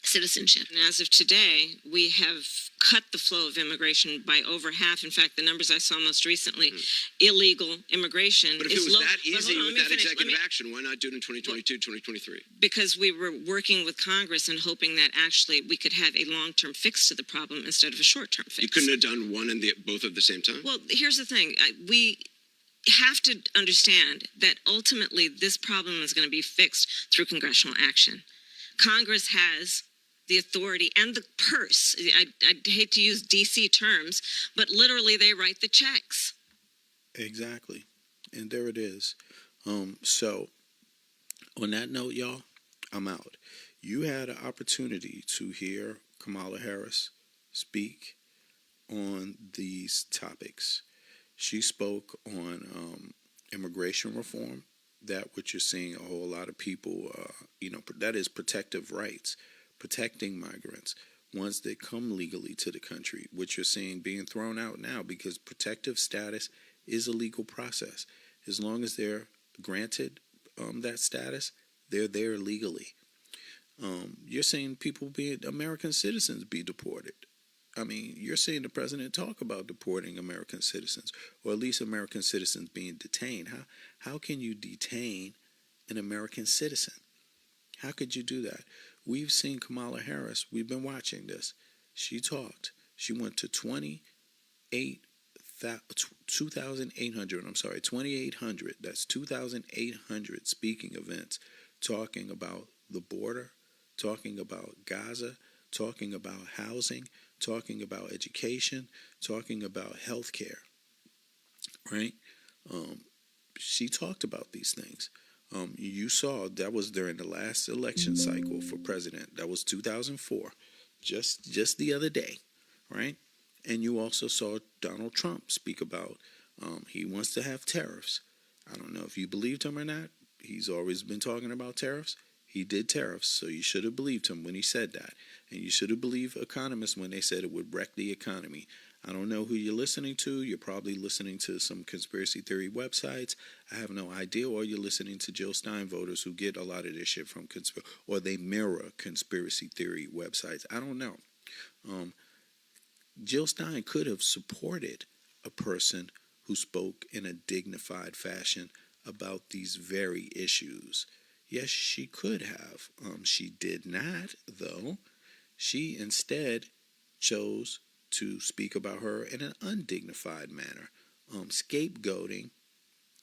citizenship. And as of today, we have cut the flow of immigration by over half. In fact, the numbers I saw most recently, illegal immigration But if is it was low. that But easy hold on, with let me that finish. executive action, why not do it in 2022, 2023? Because we were working with Congress and hoping that actually we could have a long-term fix to the problem instead of a short-term fix. You couldn't have done one and both at the same time? Well, here's the thing. We have to understand that ultimately this problem is going to be fixed through congressional action. Congress has the authority and the purse. I hate to use DC terms, but literally they write the checks. Exactly. And there it is. So on that note, y'all, I'm out. You had an opportunity to hear Kamala Harris speak on these topics. She spoke on immigration reform, that which you're seeing a whole lot of people, that is protective rights, protecting migrants once they come legally to the country, which you're seeing being thrown out now because protective status is a legal process. As long as they're granted that status, they're there legally. You're seeing people American citizens be deported. I mean, you're seeing the president talk about deporting American citizens, or at least American citizens being detained. How can you detain an American citizen? How could you do that? We've seen Kamala Harris. We've been watching this. She talked. She went to 2,800. That's 2,800 speaking events talking about the border, talking about Gaza, talking about housing, talking about education, talking about health care, right? She talked about these things. You saw that was during the last election cycle for president. That was 2004, just the other day, right? And you also saw Donald Trump speak about he wants to have tariffs. I don't know if you believed him or not. He's always been talking about tariffs. He did tariffs, so you should have believed him when he said that. And you should have believed economists when they said it would wreck the economy. I don't know who you're listening to. You're probably listening to some conspiracy theory websites. I have no idea. Or you're listening to Jill Stein voters who get a lot of this shit from or they mirror conspiracy theory websites. I don't know. Jill Stein could have supported a person who spoke in a dignified fashion about these very issues. Yes, she could have. She did not, though. She instead chose to speak about her in an undignified manner, scapegoating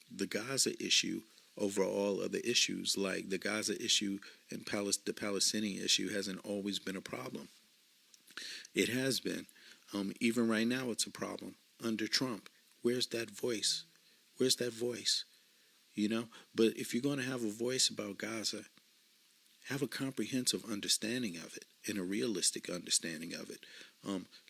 the Gaza issue over all other issues, like the Gaza issue and the Palestinian issue hasn't always been a problem. It has been. Even right now, it's a problem under Trump. Where's that voice? Where's that voice? But if you're going to have a voice about Gaza, Have a comprehensive understanding of it and a realistic understanding of it.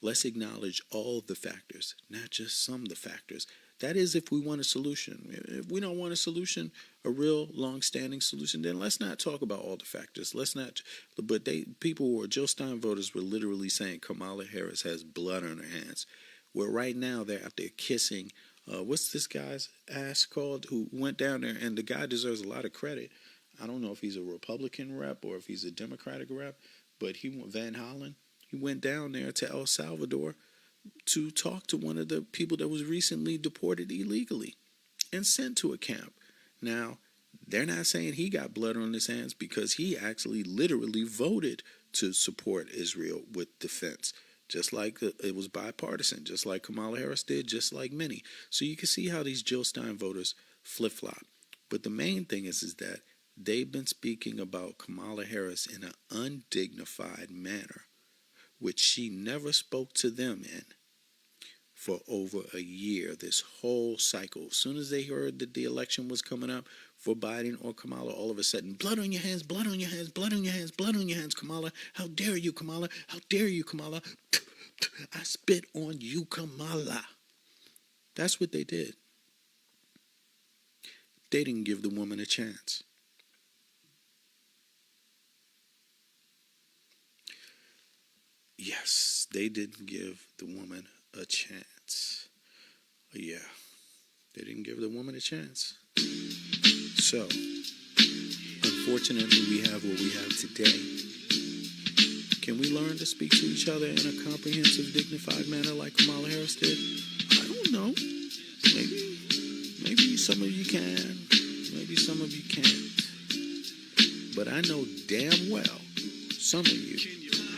Let's acknowledge all the factors, not just some of the factors. That is if we want a solution. If we don't want a solution, a real long-standing solution, then let's not talk about all the factors. Let's not. But Jill Stein voters were literally saying Kamala Harris has blood on her hands. Where right now they're out there kissing. What's this guy's ass called who went down there? And the guy deserves a lot of credit. I don't know if he's a Republican rep or if he's a Democratic rep, but Van Hollen. He went down there to El Salvador to talk to one of the people that was recently deported illegally and sent to a camp. Now, they're not saying he got blood on his hands because he actually literally voted to support Israel with defense, just like it was bipartisan, just like Kamala Harris did, just like many. So you can see how these Jill Stein voters flip-flop. But the main thing is that they've been speaking about Kamala Harris in an undignified manner, which she never spoke to them in for over a year, this whole cycle. As soon as they heard that the election was coming up for Biden or Kamala, all of a sudden, blood on your hands, blood on your hands, blood on your hands, blood on your hands, Kamala. How dare you, Kamala? How dare you, Kamala? I spit on you, Kamala. That's what they did. They didn't give the woman a chance. Yes, they didn't give the woman a chance. Yeah, they didn't give the woman a chance. So, unfortunately, we have what we have today. Can we learn to speak to each other in a comprehensive, dignified manner like Kamala Harris did? I don't know. Maybe some of you can. Maybe some of you can't. But I know damn well some of you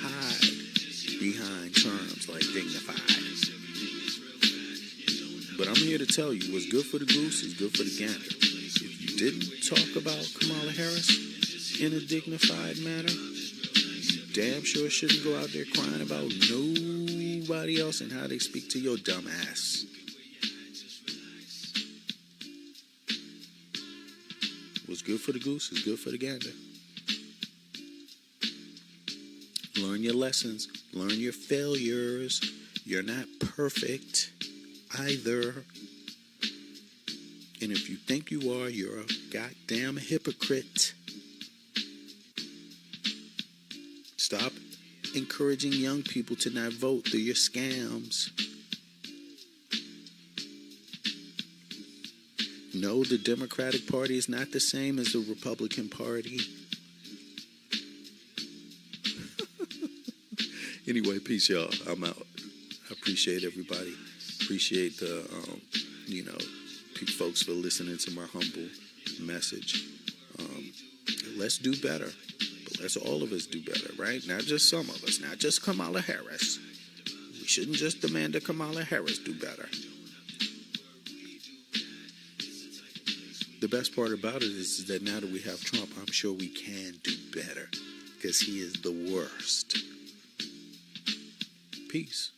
hide behind terms like dignified. But I'm here to tell you, what's good for the goose is good for the gander. If you didn't talk about Kamala Harris in a dignified manner, you damn sure shouldn't go out there crying about nobody else and how they speak to your dumb ass. What's good for the goose is good for the gander. Learn your lessons. Learn your failures. You're not perfect either. And if you think you are, you're a goddamn hypocrite. Stop encouraging young people to not vote through your scams. No, the Democratic Party is not the same as the Republican Party. Anyway, peace, y'all. I'm out. I appreciate everybody. Appreciate the, folks for listening to my humble message. Let's do better. But let's all of us do better, right? Not just some of us. Not just Kamala Harris. We shouldn't just demand that Kamala Harris do better. The best part about it is that now that we have Trump, I'm sure we can do better because he is the worst. Peace.